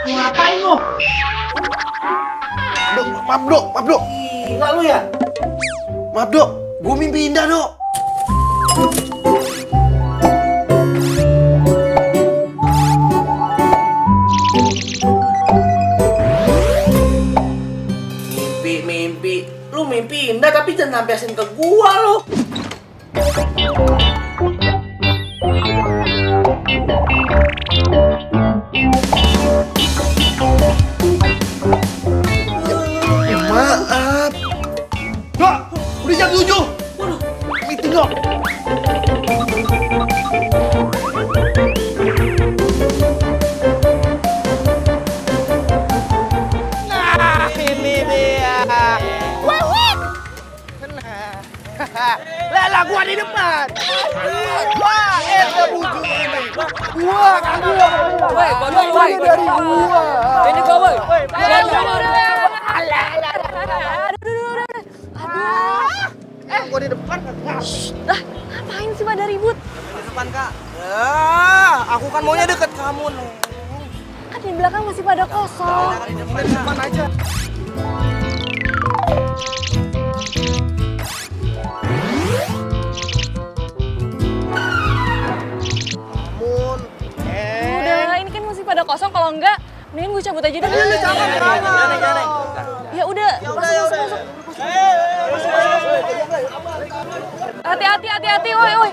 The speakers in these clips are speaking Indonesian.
Ngapain lu? Maaf dok. Enggak lu ya? Maaf dok, gue mimpi indah dok. Mimpi. Lu mimpi indah tapi jangan lampiasin ke gua lu. Ya maaf. Dok, udah jam 7. Meeting dok. Nah, ini dia. Lah gua di depan. Wah, itu bujuk ini. Gua kan gua. Woi, gondol woi. Dari gua. Ini gua woi. Gua di depan kan. Lah, ngapain sih pada ribut? Di depan, Kak. Aku kan maunya deket kamu nih. Kan di belakang masih pada kosong. Di depan aja. Udah, ini kan masih pada kosong. Kalau enggak, mending gue cabut aja deh. Jangan. Ya udah, masuk. Hati-hati, woi.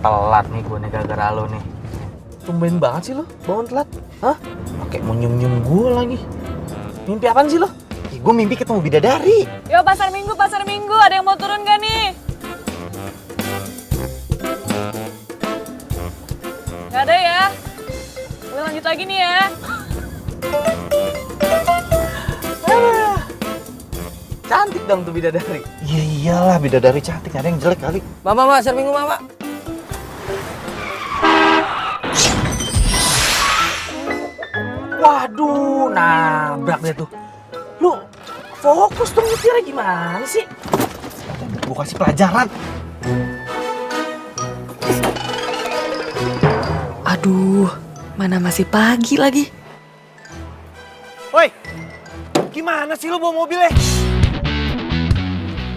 Telat nih gue nih gara-gara lo nih. Tumben banget sih lo bangun telat. Hah? Pakai mau nyium-nyium gue lagi. Mimpi apaan sih lo? Gue mimpi ketemu bidadari. Yo, pasar minggu. Ada yang mau turun gak nih? Gak ada ya? Gue lanjut lagi nih ya. Cantik dong tuh bidadari. Iya iyalah bidadari cantik, ada yang jelek kali. Mama, pasar minggu mama. Waduh, nabrak deh tuh. Lu fokus dong nyetirnya gimana sih? Gue kasih pelajaran. Aduh, mana masih pagi lagi. Woi, gimana sih lu bawa mobilnya?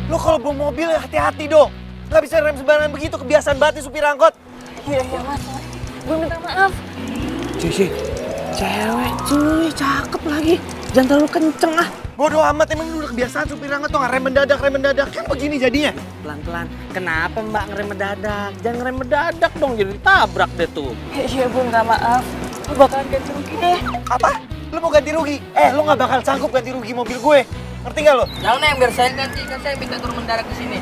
Lu kalau bawa mobil hati-hati dong. Gak bisa rem sembarangan begitu, kebiasaan banget nih supir angkot. Iya, Mas. Gue minta maaf. Cuy, cewek cuy, cakep lagi. Jangan terlalu kenceng ah. Bodoh amat, emang lu udah kebiasaan supir angkot tuh nggak rem mendadak. Kan begini jadinya. Pelan-pelan. Kenapa Mbak ngerem mendadak? Jangan ngerem mendadak dong, jadi tabrak deh tuh. Iya, gue minta maaf. Gue bakalan ganti rugi deh. Apa? Lu mau ganti rugi? Lu nggak bakal sanggup ganti rugi mobil gue. Ngerti gak lu? Jangan Neng, biar saya ganti, kan saya minta turun mendadak ke sini.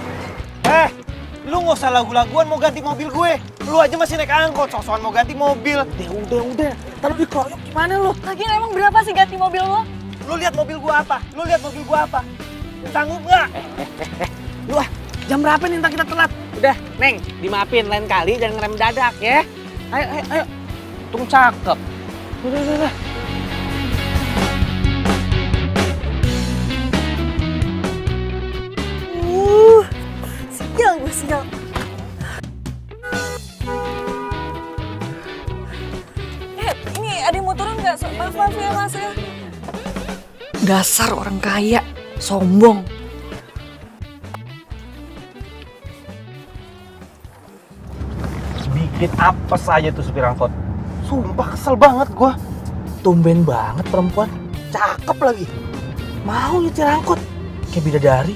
Lu nggak usah lagu-laguan mau ganti mobil gue. Lu aja masih naik angkot, sok-sokan mau ganti mobil. Udah. Ntar lebih keroyok gimana lu? Lagian emang berapa sih ganti mobil lo? Lu lihat mobil gue apa? Sanggup nggak? Lu jam berapa nih ntar kita telat? Udah, Neng, dimaafin lain kali jangan ngerem mendadak ya. Ayo. Tung cakep. Udah. Sial. Ini ada yang mau turun nggak? Maaf ya, Mas ya. Dasar orang kaya, sombong. Bikin apes aja tuh supir angkot. Sumpah kesel banget gue. Tumben banget perempuan. Cakep lagi. Mau nyetir angkot. Kayak bidadari.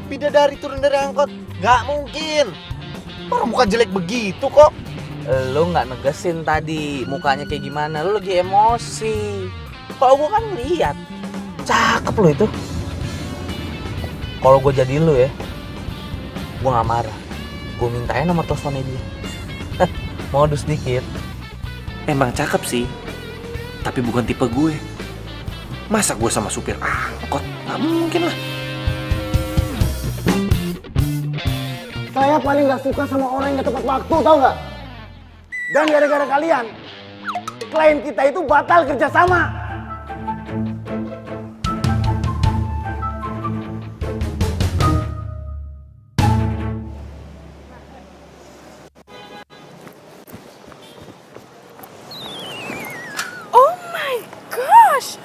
Bidadari turun dari angkot? Nggak mungkin. Orang muka jelek begitu kok. Lu nggak negesin tadi mukanya kayak gimana. Lu lagi emosi. Kalau gua kan lihat. Cakep lo itu. Kalau gue jadi lu ya, gue nggak marah. Gue mintain nomor teleponnya dia. Modus dikit. Emang cakep sih, tapi bukan tipe gue. Masa gue sama supir angkot? Nggak mungkin lah. Saya paling gak suka sama orang yang gak tepat waktu, tau gak? Dan gara-gara kalian, klien kita itu batal kerjasama. Oh my gosh!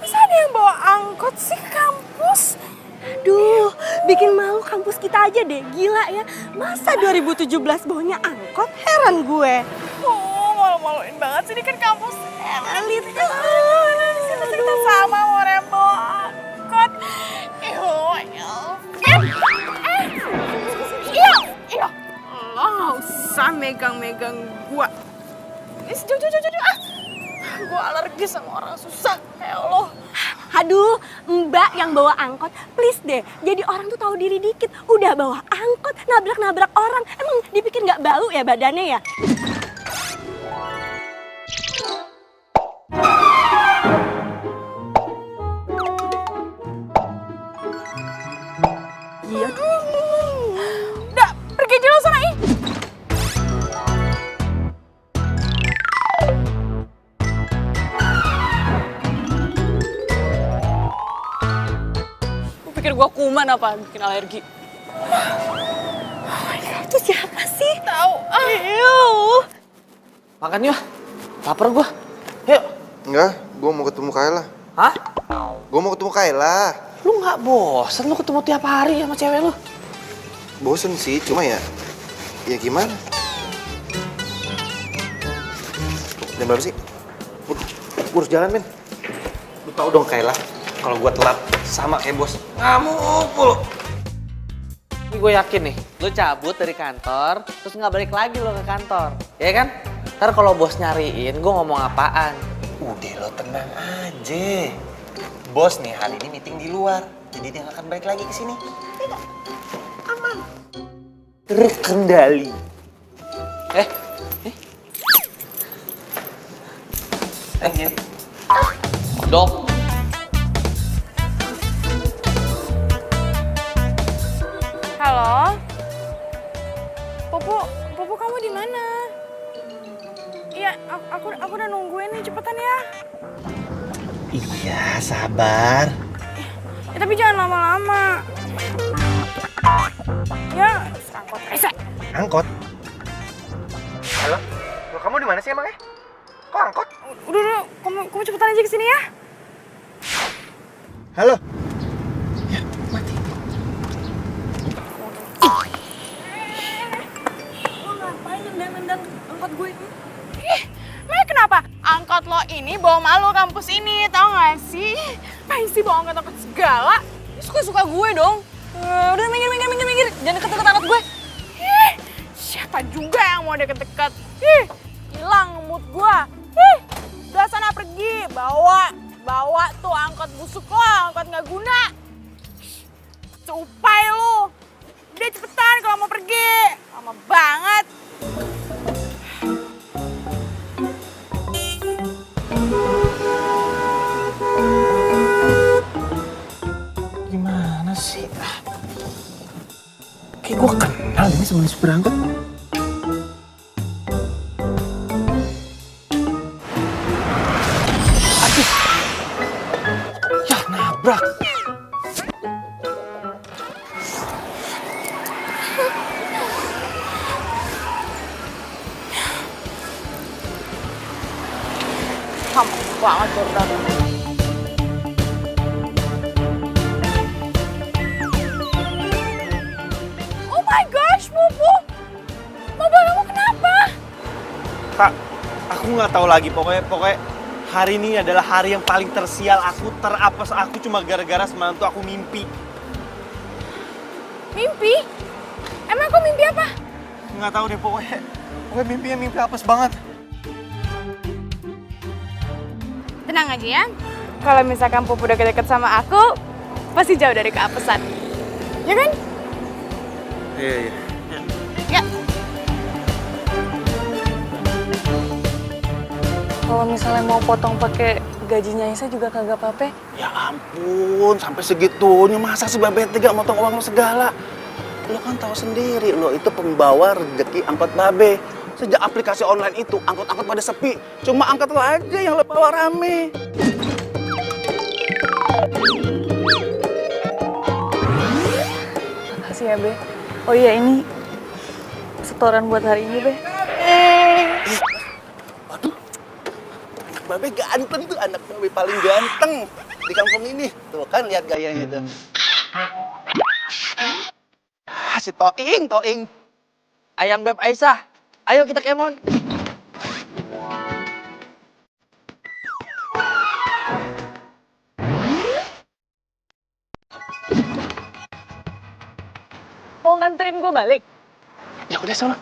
Masa ada yang bawa angkot sih ke kampus? Aduh, bikin malu kampus kita aja deh. Gila ya, masa 2017 bawanya angkot? Heran gue. Oh, malu-maluin banget sih, ini kan kampus elit. Kita sama orang yang bawa angkot. Iya. Lo gak usah megang-megang gua. Jauh. Gua alergi sama orang susah, kayak lo. Aduh, mbak yang bawa angkot, please deh. Jadi orang tuh tahu diri dikit. Udah bawa angkot, nabrak-nabrak orang. Emang dipikir nggak bau ya badannya ya? Iya. Udah, pergi aja lo sana, ih. Lu pikir gua kuman apa bikin alergi? Oh my God, itu siapa sih? Tahu. Makan yuk. Lapar gua. Yuk. Enggak, gue mau ketemu Kayla. Hah? Gue mau ketemu Kayla. Lu nggak bosen lu ketemu tiap hari sama cewek lu? Bosen sih, cuma ya gimana? Jam berapa sih? Gue harus jalan, men. Lu tau dong Kayla, kalau gue telat sama kayak bos. Ngamuk mulu. Ini gue yakin nih, lu cabut dari kantor, terus nggak balik lagi lo ke kantor, ya kan? Ntar kalau bos nyariin, gue ngomong apaan? Udah lo tenang aja. Bos nih hari ini meeting di luar, jadi dia nggak akan balik lagi ke sini. Tidak, aman. Terkendali. Ya. Dok. Halo? Pupu kamu di mana? Iya, aku udah nungguin nih, cepetan ya. Iya, sabar. Ya, tapi jangan lama-lama. Ya, angkot rese. Angkot? Halo? Lo kamu di mana sih emangnya? Kok angkot? Udah, kamu cepetan aja ke sini ya. Halo? Lo ngapain nendang-nendang angkot gue? Emangnya kenapa? Angkot lo ini bawa malu kampus ini, tau gak sih? Ngapain sih bawa angkot-angkot segala? Ini suka-suka gue dong. Udah minggir. Jangan deket-deket angkot gue. Siapa juga yang mau deket-deket? Hilang mood gue. Udah sana pergi, bawa tuh angkot busuk lo, angkot gak guna. Cupai lu. Udah cepetan kalau mau pergi. Lama banget. Gimana sih? Kayak gue kenal ini sama supir angkot. Aduh. Ya nabrak. Lama banget baru datang. Oh my gosh, Pupu. Mobil kamu kenapa? Kak, aku nggak tahu lagi. Pokoknya hari ini adalah hari yang paling tersial. Aku terapes aku cuma gara-gara semalam tuh aku mimpi. Mimpi? Emang aku mimpi apa? Nggak tahu deh pokoknya mimpinya mimpi apes banget. Tenang aja ya. Kalau misalkan Pupu deket-deket sama aku, pasti jauh dari keapesan. Ya kan? Iya. Ya. Kalau misalnya mau potong pakai gajinya Isa juga kagak apa-apa. Ya ampun, sampai segitunya masa sih Babet tega motong uang lo segala? lo kan tahu sendiri, lo itu pembawa rezeki angkot babe. Sejak aplikasi online itu, angkot-angkot pada sepi. Cuma angkot lo aja yang lo bawa rame. Makasih ya, Be. Oh iya, ini setoran buat hari ini, Be. Waduh, anak babe ganteng tuh, anak babe paling ganteng di kampung ini. Tuh kan, lihat gayanya tuh. Si Toing. Ayang Beb Aisyah, ayo kita kemon. Mau nganterin gue balik? Ya udah sana.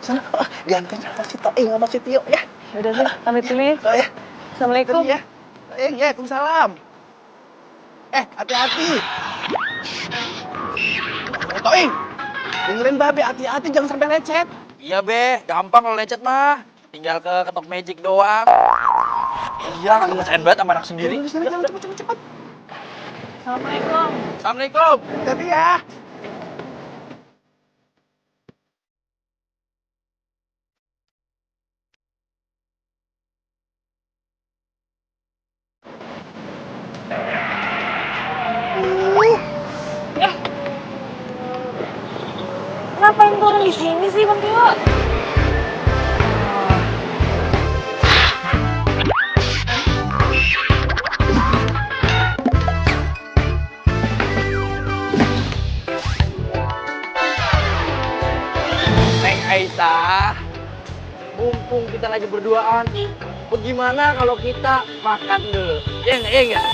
Ganteng sama si Toing sama si Tio ya. Yaudah sih, pamit dulu ya. Oh ya. Assalamualaikum. Ya. Toing ya, Waalaikumsalam. Hati-hati. Toing. Dengerin babe, hati-hati jangan sampai lecet. Iya Be, gampang kalau lecet mah. Tinggal ke ketok magic doang. Iya, ngerasain banget sama anak sendiri. Cepet. Assalamualaikum. Assalamualaikum. Hati ya. Ngapain turun di sini sih, Bang Tio? Neng Aisyah, mumpung kita lagi berduaan, bagaimana kalau kita makan dulu? Iya nggak?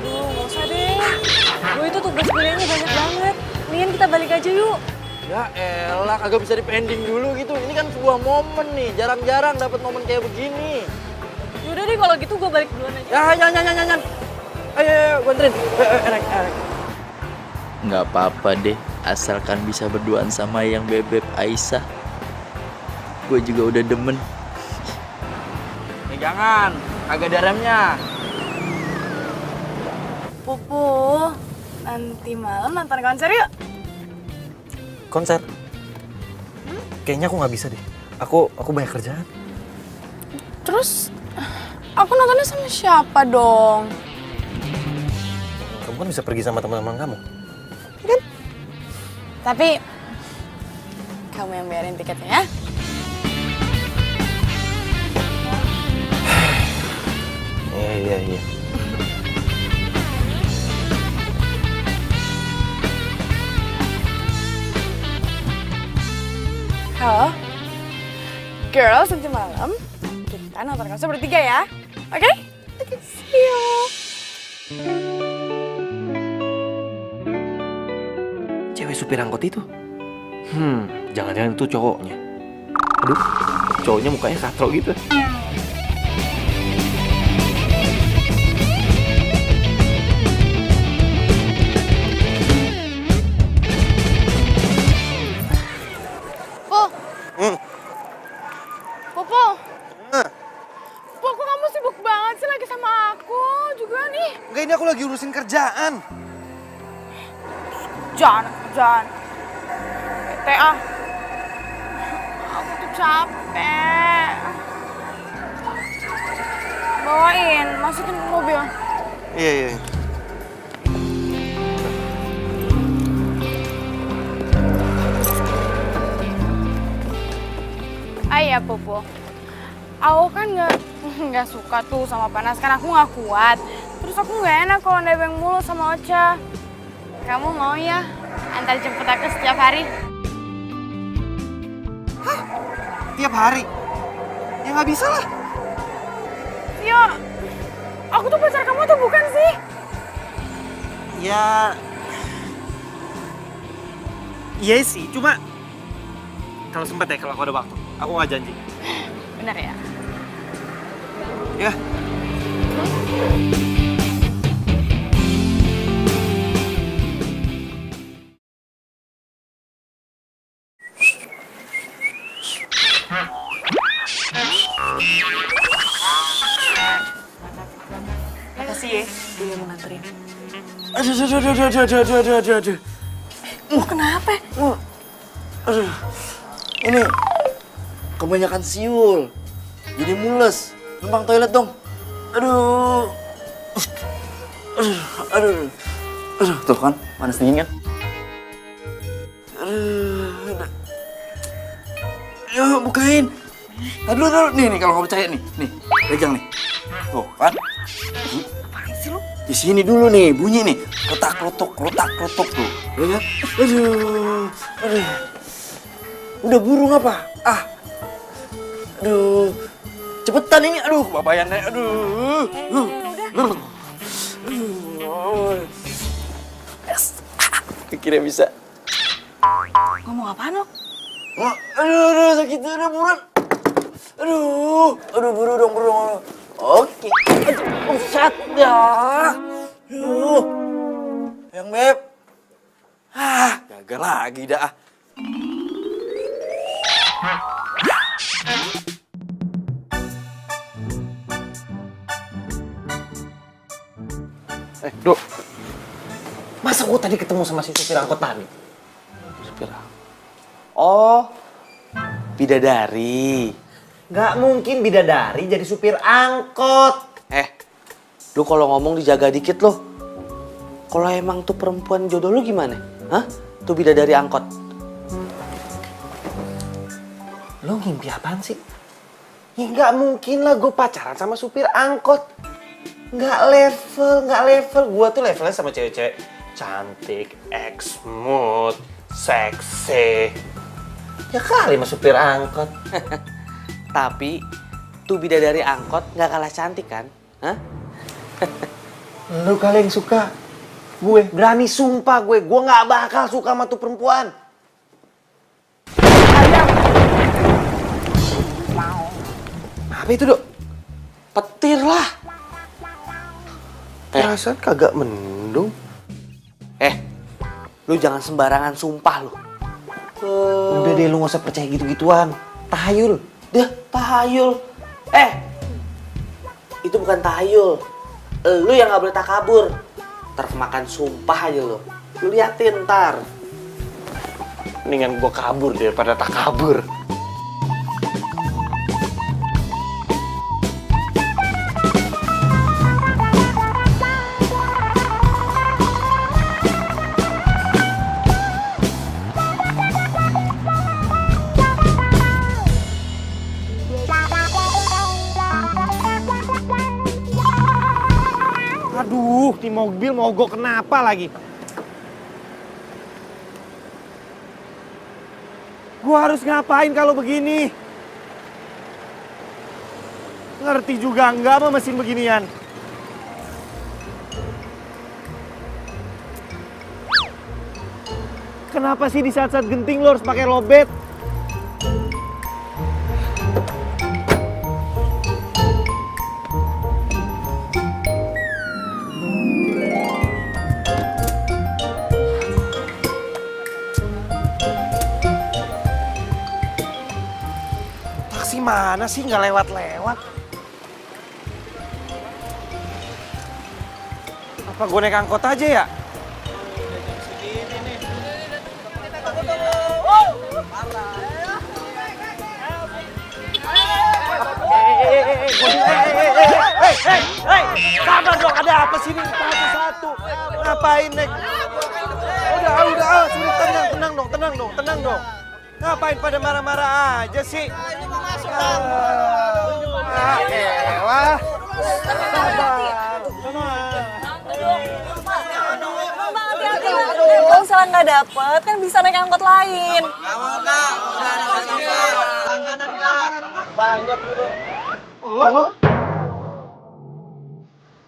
Aduh, nggak usah deh. Gue itu tugas kuliahnya banyak banget. Mendingan kita balik aja yuk. Ya elah, kagak bisa dipending dulu gitu. Ini kan sebuah momen nih, jarang-jarang dapat momen kayak begini. Yaudah deh, kalau gitu gue balik duluan aja. Ya, jangan. Ayo, gue anterin. Enak. Nggak apa-apa deh, asalkan bisa berduaan sama yang Bebek Aisyah. Gue juga udah demen. Jangan, kagak ada remnya. Pupu, nanti malam nonton konser yuk. Konser? Kayaknya aku nggak bisa deh. Aku banyak kerjaan. Terus, aku nontonnya sama siapa dong? Kamu kan bisa pergi sama teman-teman kamu. Tapi, kamu yang bayarin tiketnya ya. Iya. Halo, girls, nanti malam kita nonton konser bertiga ya, oke? See you. Cewek supir angkot itu? Jangan-jangan itu cowoknya. Aduh, cowoknya mukanya katro gitu. Popo, kok kamu sibuk banget sih lagi sama aku juga nih? Enggak, ini aku lagi urusin kerjaan. Jangan. Bete ah. Aku tuh capek. Bawain, masukin ke mobil. Iya. Ya Popo, aku kan nggak suka tuh sama panas, kan aku nggak kuat. Terus aku nggak enak kalau nebeng mulu sama Ocha. Kamu mau ya antar jemput aku setiap hari? Hah? Tiap hari? Ya nggak bisa lah. Yo, aku tuh pacar kamu tuh bukan sih? Ya... Iya sih, cuma... Kalau sempat ya, kalau aku ada waktu. Aku nggak janji. Benar ya? Ya. Makasih ya, dia mau nganterin. Aduh. Kenapa? Aduh, ini kebanyakan siul, jadi mules. Numpang toilet dong. Aduh, aduh, tuh kan, panas dingin kan? Aduh, yuk bukain. Aduh, nih kalau nggak percaya nih, pegang nih. Tuh kan? Apaan sih lu? Di sini dulu nih, bunyi nih, klotak-klotok tuh, ya kan? Aduh. Udah burung apa? Aduh, cepetan ini, aduh, babayannya, aduh. Yes. Kira bisa. Ngomong apaan lo? Aduh, sakit, udah buruan. Aduh, buru dong. Oke. Aduh, usat dah. Aduh. Yang Beb. Gagal lagi dah. Dok. Masa gua tadi ketemu sama si supir angkot tadi? Supir angkot. Oh, bidadari. Nggak mungkin bidadari jadi supir angkot. Lu kalau ngomong dijaga dikit lo. Kalau emang tuh perempuan jodoh lu gimana? Hah? Tuh bidadari angkot. Lo ngimpi apaan sih? Ya nggak mungkin lah gue pacaran sama supir angkot. Nggak level. Gue tuh levelnya sama cewek-cewek cantik, smooth, seksi. Ya kali sama supir angkot. Tapi tuh bidadari angkot nggak kalah cantik kan? Hah? Lu kali yang suka. Gue berani sumpah gue nggak bakal suka sama tuh perempuan. Apa itu, Dok? Petir lah. Perasaan kagak mendung. Lu jangan sembarangan sumpah lu. Udah deh, lu nggak usah percaya gitu-gituan. Tahayul. Tahayul. Itu bukan tahayul. Lu yang nggak boleh takabur. Ntar kemakan sumpah aja lu. Lu liatin ntar. Mendingan gue kabur daripada tak kabur. Aduh, di mobil mogok kenapa lagi? Gua harus ngapain kalau begini? Ngerti juga enggak sama mesin beginian? Kenapa sih di saat-saat genting lo harus pakai lobet? Mana sih nggak lewat-lewat? Apa gue naik angkot aja ya? Sabar dong, ada apa sih ini? Satu-satu. Ngapain naik? Udah, sudah tenang dong. Ngapain pada marah-marah aja sih? Elah. Kalau misalnya nggak dapet, kan bisa naik angkot lain.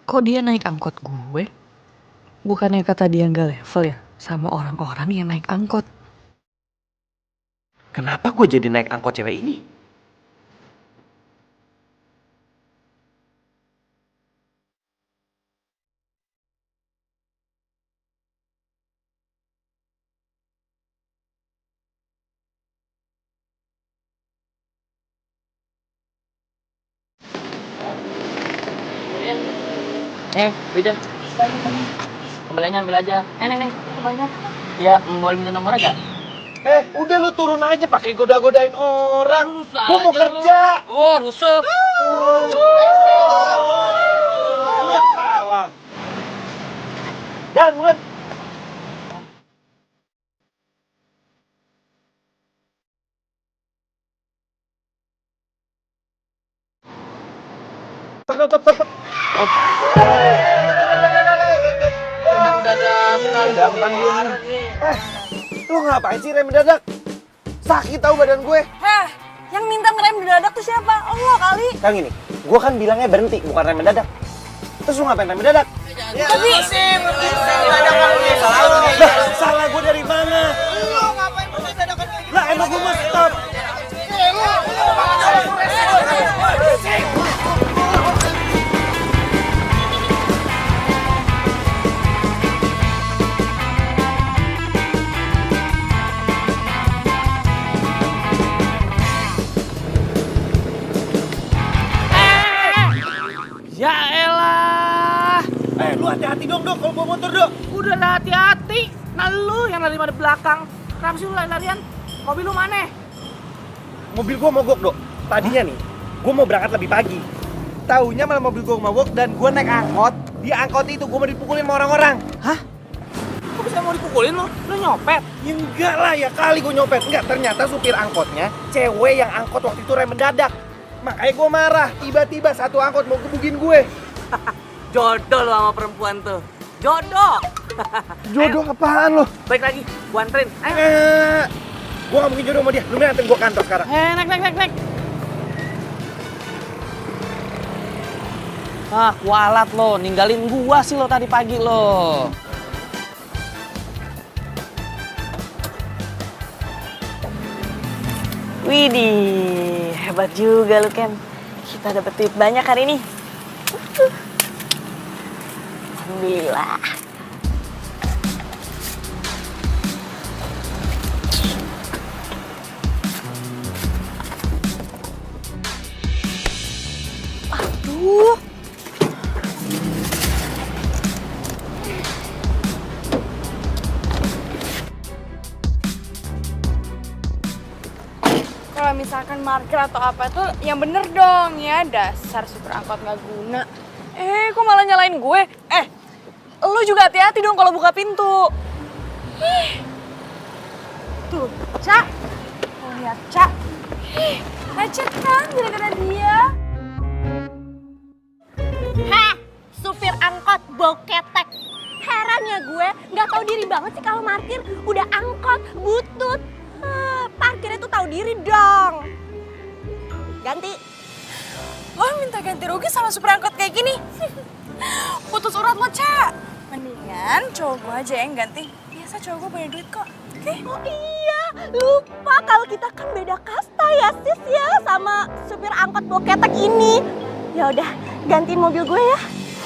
Kok dia naik angkot gue? Bukannya kata dia nggak level ya sama orang-orang yang naik angkot? Kenapa gue jadi naik angkot cewek ini? Beda. Kembaliannya ambil aja. Neng, kembaliannya. Ya, boleh minta nomor aja? Udah lu turun aja pakai goda-godain orang. Gua mau kerja. Oh, rusuh. Salah. Jangan. Lu ngapain sih rem mendadak? Sakit tahu badan gue. Heh, yang minta ngerem mendadak tuh siapa? Allah kali. Kang ini, gue kan bilangnya berhenti, bukan rem mendadak. Terus lu ngapain rem mendadak? Ya, salah gue dari mana? Lu ngapain dadakan kayak gitu? Lah emang gue mau stop. Ya elah. Lu hati-hati dong, Dok, kalau bawa motor, Dok. Udah lah hati-hati. Nah lu yang lari di belakang. Kenapa sih lu lari-larian? Mobil lu mana? Mobil gue mogok, Dok. Tadinya nih, gue mau berangkat lebih pagi. Taunya malah mobil gue mogok dan gue naik angkot. Di angkot itu gue mau dipukulin sama orang-orang. Hah? Kok bisa mau dipukulin lu? Lu nyopet? Ya enggak lah, ya kali gue nyopet. Enggak, ternyata supir angkotnya cewek yang angkot waktu itu rem mendadak. Makanya gue marah. Tiba-tiba satu angkot mau gebugin gue. Jodoh lu sama perempuan tuh. Jodoh. Jodoh apaan lo? Baik lagi, gua anterin. Ayo. Gue gak mungkin jodoh sama dia. Lu mending anterin gue kantor sekarang. Naik. Ah, kualat lo, ninggalin gua sih lo tadi pagi lo. Widih, hebat juga lu Ken. Kita dapet duit banyak hari ini. Alhamdulillah. Aduh. Kalau misalkan parkir atau apa tuh yang bener dong ya, dasar supir angkot nggak guna. Kok malah nyalain gue? Lu juga hati-hati dong kalau buka pintu. Tuh, Cak. Oh, lihat, Cak. Lecet kan gara-gara dia. Heh, supir angkot bau ketek. Heran ya gue, nggak tahu diri banget sih kalau parkir. Udah angkot, butut. Parkirnya tuh tahu diri dong. Ganti. Lo minta ganti rugi sama supir angkot kayak gini? Putus urat lo, Cak. Mendingan cowok gue aja yang ganti. Biasa cowok gue punya duit kok. Oke? Oh iya, lupa kalau kita kan beda kasta ya sis ya sama supir angkot bau ketek ini. Ya udah, gantiin mobil gue ya.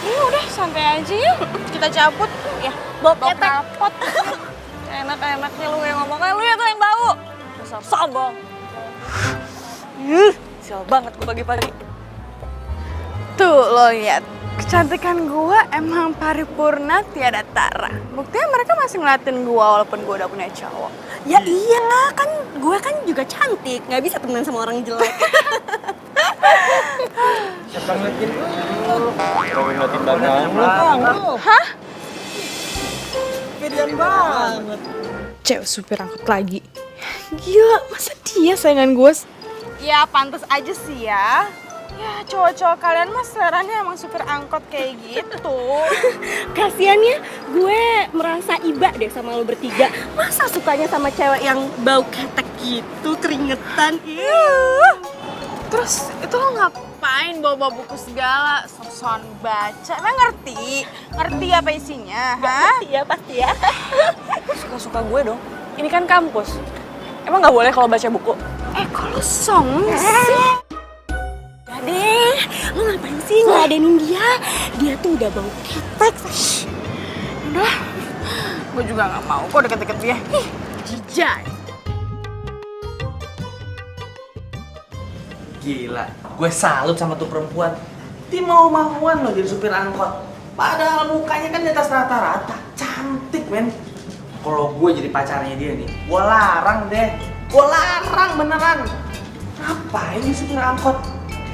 Ya udah, santai aja yuk. Kita cabut. Ya, bau Bau ketek. knalpot. Enak-enaknya lu yang ngomong. Lu ya tuh yang bau. Dasar sombong. Sial banget gue pagi-pagi. Tuh lo lihat, kecantikan gue emang paripurna tiada tara. Buktinya mereka masih ngeliatin gue walaupun gue udah punya cowok. Ya iyalah, kan gue kan juga cantik, nggak bisa temenan sama orang jelek. Siapa ngeliatin lu? Ngeliatin belakang. Hah? Gedean banget. Cewek supir angkot lagi. Gila, masa dia saingan gue? Ya pantas aja sih ya. Ya cowok-cowok kalian mah seleranya emang supir angkot kayak gitu. Kasiannya gue merasa iba deh sama lo bertiga. Masa sukanya sama cewek yang bau ketek gitu, keringetan. Terus itu lo ngapain bawa-bawa buku segala? Sosokan baca, emang ngerti? Ngerti apa isinya, hah? Iya pasti ya. Suka-suka gue dong. Ini kan kampus. Emang nggak boleh kalau baca buku? Kalau song sih. Udah deh, lo ngapain sih ngeladenin dia? Dia tuh udah bau ketek. Udah, gue juga nggak mau kok deket-deket dia. Jijai. Gila, gue salut sama tuh perempuan. Dia mau-mauan loh jadi supir angkot. Padahal mukanya kan di atas rata-rata. Cantik, men. kalau gue jadi pacarnya dia nih, gue larang deh. Gue larang beneran. Ngapain dia supir angkot?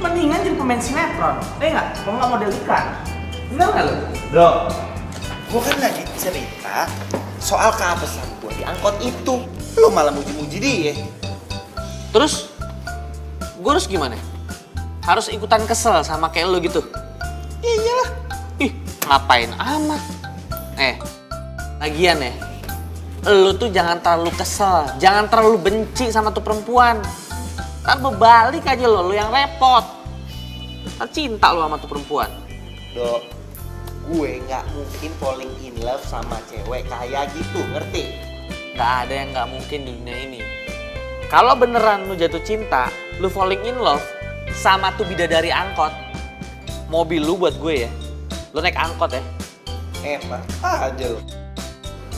Mendingan jadi pemain sinetron. Nggak? Kalau nggak model iklan. Bener nggak lo? Bro, gue kan lagi cerita soal keapesan gue di angkot itu. Lo malah muji-muji dia. Terus, gue harus gimana? Harus ikutan kesel sama kayak lo gitu? Iyalah. Ih, ngapain amat? Lagian ya, lo tuh jangan terlalu kesel, jangan terlalu benci sama tuh perempuan. Ntar berbalik aja lo yang repot. Ntar cinta lo sama tuh perempuan. Dok, gue nggak mungkin falling in love sama cewek kayak gitu, ngerti? Gak ada yang gak mungkin di dunia ini. Kalau beneran lu jatuh cinta, lu falling in love sama tuh bidadari angkot, mobil lu buat gue ya, lu naik angkot ya. Enak aja lo.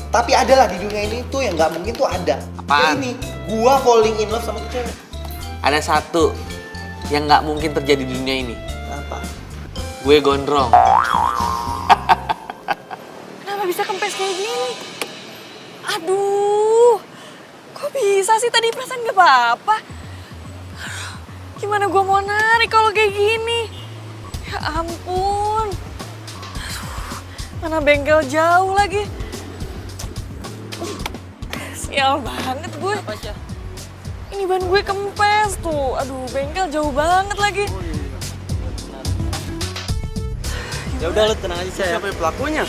Tapi ada lah di dunia ini tuh yang nggak mungkin tuh ada. Apaan? Kayak ini, gua falling in love sama tuh cewek. Ada satu yang gak mungkin terjadi di dunia ini. Apa? Gue gondrong. Kenapa bisa kempes kayak gini? Aduh, kok bisa sih tadi perasaan gak apa-apa? Gimana gue mau narik kalau kayak gini? Ya ampun. Aduh, mana bengkel jauh lagi. Sial banget gue. Ini ban gue kempes tuh. Aduh, bengkel jauh banget lagi. Ya udah, lu tenang aja, siapa pelakunya?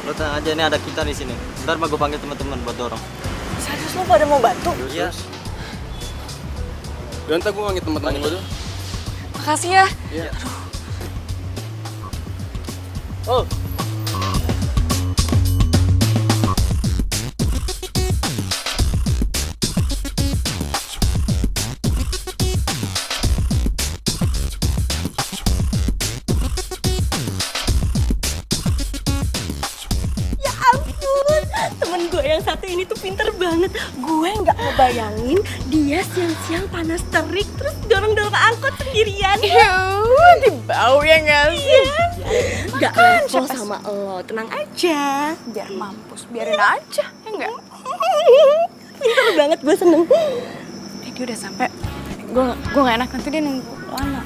Lu tenang aja, ini ada kita di sini. Ntar mah gue panggil teman-teman buat dorong. Serius lo pada mau bantu? Iya. Dan ntar gue panggil teman-teman gue tuh. Makasih ya. Iya. Oh. Temen gue yang satu ini tuh pinter banget. Gue nggak ngebayangin dia siang-siang panas terik terus dorong-dorong angkot sendirian. Di bau ya nggak sih? Gak level sama lo, tenang aja. Biar mampus, biarin aja, ya enggak? Pinter banget, gue seneng. Dia udah sampai. Gue gak enak, nanti dia nunggu lama.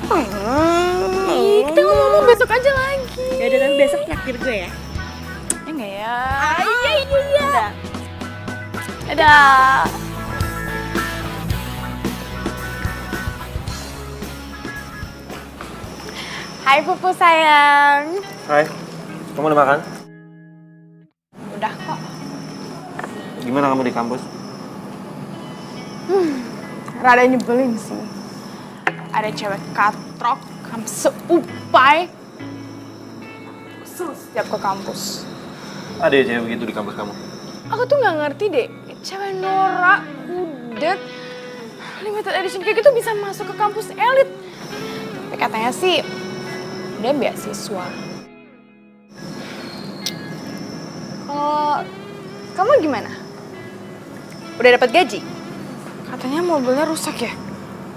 Kita ngomong besok aja lagi. Ya udah, tapi besok traktir gue ya. Ya enggak ya? Iya. Dadah. Hai Pupu sayang. Hai, kamu udah makan? Udah kok. Gimana kamu di kampus? Rada nyebelin sih. Ada cewek katrok, seupai. Setiap ke kampus. Ada ya cewek begitu di kampus kamu? Aku tuh nggak ngerti deh, cewek norak, kudet, limited edition kayak gitu bisa masuk ke kampus elit. Tapi katanya sih, dia beasiswa. Kalau kamu gimana? Udah dapat gaji? Katanya mobilnya rusak ya?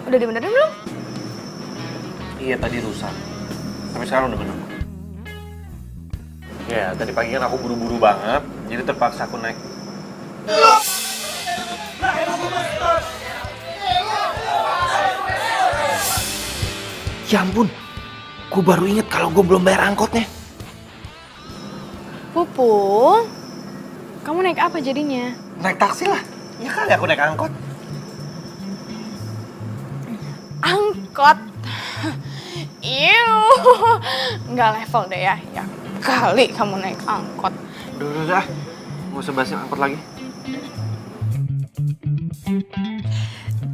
Udah dibenerin belum? Iya, tadi rusak. Tapi sekarang udah bener. Ya, tadi pagi kan aku buru-buru banget, jadi terpaksa aku naik. Ya ampun, gue baru inget kalau gue belum bayar angkotnya. Pupu, kamu naik apa jadinya? Naik taksi lah. Ya kali aku naik angkot. Angkot? Iu, nggak level deh ya. Ya kali kamu naik angkot. Udah. Nggak usah bahas angkot lagi.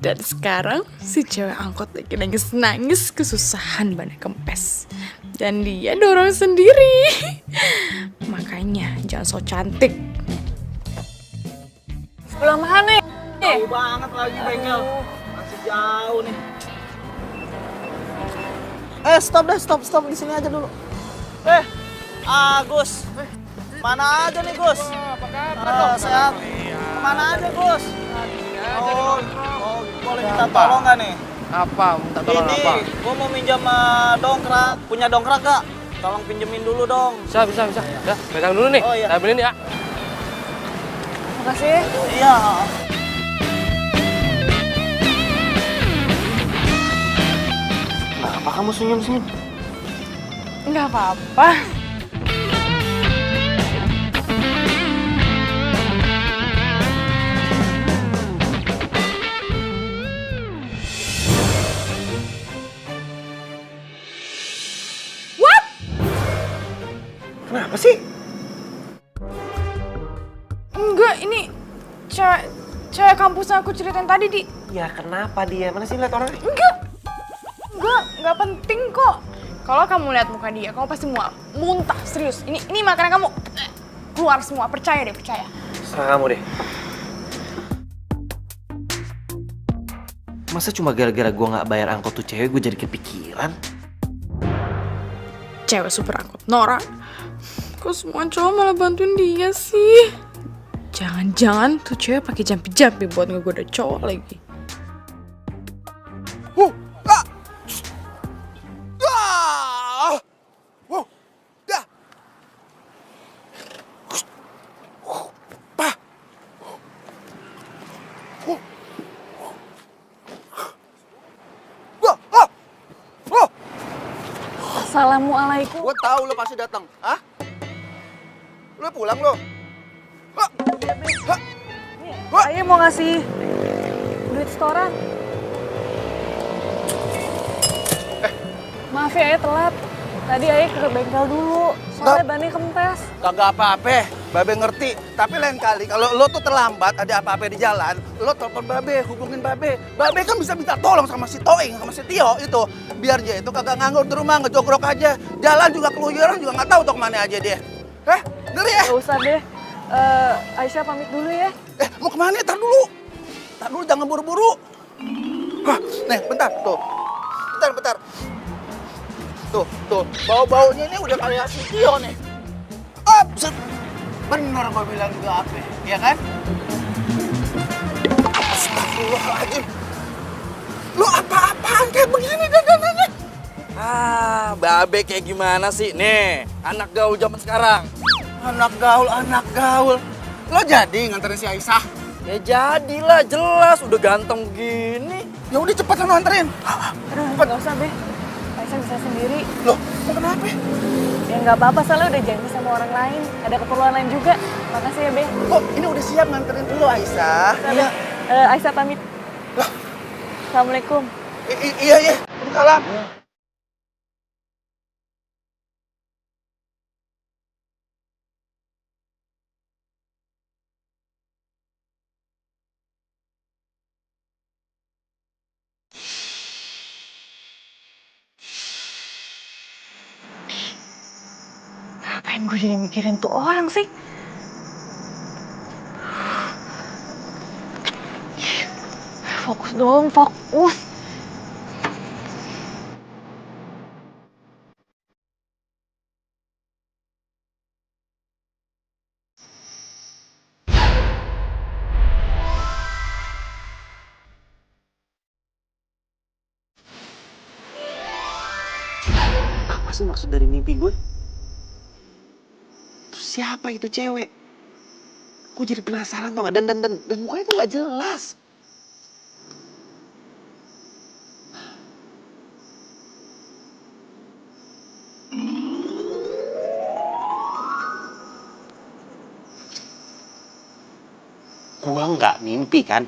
Dan sekarang si cewek angkot lagi nangis-nangis kesusahan bannya kempes. Dan dia dorong sendiri. Makanya jangan so cantik. Sebelah mana? Jauh banget lagi bengkel. Masih jauh nih. Stop di sini aja dulu. Gus. Mana aja nih, Gus? Apa kabar? Sehat. Kemana aja, Gus? Boleh minta tolong nggak nih? Apa? Minta tolong apa? Gua mau minjam dongkrak. Punya dongkrak nggak? Tolong pinjemin dulu dong. Bisa. Ya, pegang dulu nih. Oh, iya. Saya beliin ya. Makasih ya. Iya. Kenapa kamu senyum-senyum? Nggak apa-apa. Kenapa sih? Enggak, ini cewek kampusnya aku ceritain tadi, Di. Ya kenapa dia? Mana sih lihat orangnya? Enggak penting kok. Kalau kamu lihat muka dia, kamu pasti muntah, serius. Ini makanan kamu keluar semua, percaya deh, percaya. Serah kamu deh. Masa cuma gara-gara gue nggak bayar angkot tuh cewek gue jadi kepikiran? Cewek super angkot Nora. Kok semua cowok malah bantuin dia sih? Jangan-jangan tuh cewek pakai jampi-jampi buat ngegoda cowok lagi. Assalamualaikum. Gue tahu lo pasti datang. Hah? Lo pulang lo? Ayah mau ngasih duit setoran. Maaf ya, Ayah telat. Tadi Ayah ke bengkel dulu, soalnya bannya kempes. Kagak apa-apa, Babe ngerti. Tapi lain kali kalau lo tuh terlambat, ada apa-apa di jalan, lo telepon Babe, hubungin Babe. Babe kan bisa minta tolong sama si Toing, sama si Tio itu. Biar dia itu kagak nganggur di rumah, ngejogrok aja. Jalan juga keluyuran juga nggak tahu tuh kemana aja dia. Ngeri ya? Gak usah deh, Aisyah pamit dulu ya. Mau kemana? Tar dulu, jangan buru-buru. Hah, nih bentar, tuh. Bentar. Tuh, bau-baunya ini udah kayak si Tio nih. Bener gue bilang juga apa, ya kan? Astagfirullahaladzim. Lu apa-apaan kayak begini dandanannya? Babe kayak gimana sih? Nih, anak gaul zaman sekarang. Anak gaul. Lo jadi nganterin si Aisyah? Ya jadilah, jelas udah ganteng gini. Ya udah cepetan lo anterin. Aduh, nggak usah deh. Aisyah bisa sendiri. Loh, kenapa? Ya nggak apa-apa, soalnya udah janji sama orang lain. Ada keperluan lain juga. Makasih ya, Be. Kok ini udah siap nganterin lo Aisyah? Iya. Aisyah pamit. Lah. Assalamualaikum. Iya. Salam. Ngapain gue jadi mikirin tuh orang sih? Fokus dong, fokus. Apa sih maksud dari mimpi gue? Terus siapa itu cewek? Gue jadi penasaran tau gak? Dan mukanya tuh gak jelas. Gue nggak mimpi kan?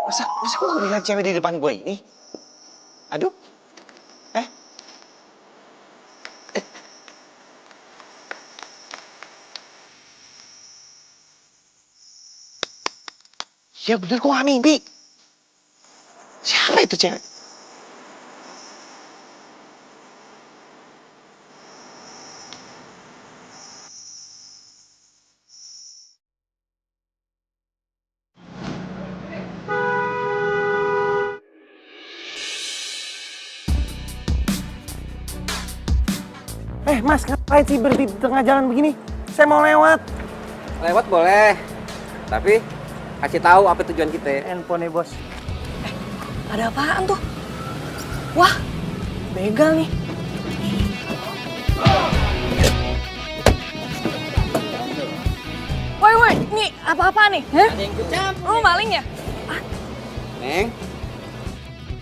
Masa gue ngeliat cewek di depan gue ini? Aduh. Ya bener, gue gak mimpi. Siapa itu cewek? Mas, ngapain sih berhenti di tengah jalan begini? Saya mau lewat. Lewat boleh, tapi kasih tahu apa tujuan kita. Handphone bos. Ada apaan tuh? Wah, begal nih. Apa-apa nih? Hah? Lu maling ya? Neng,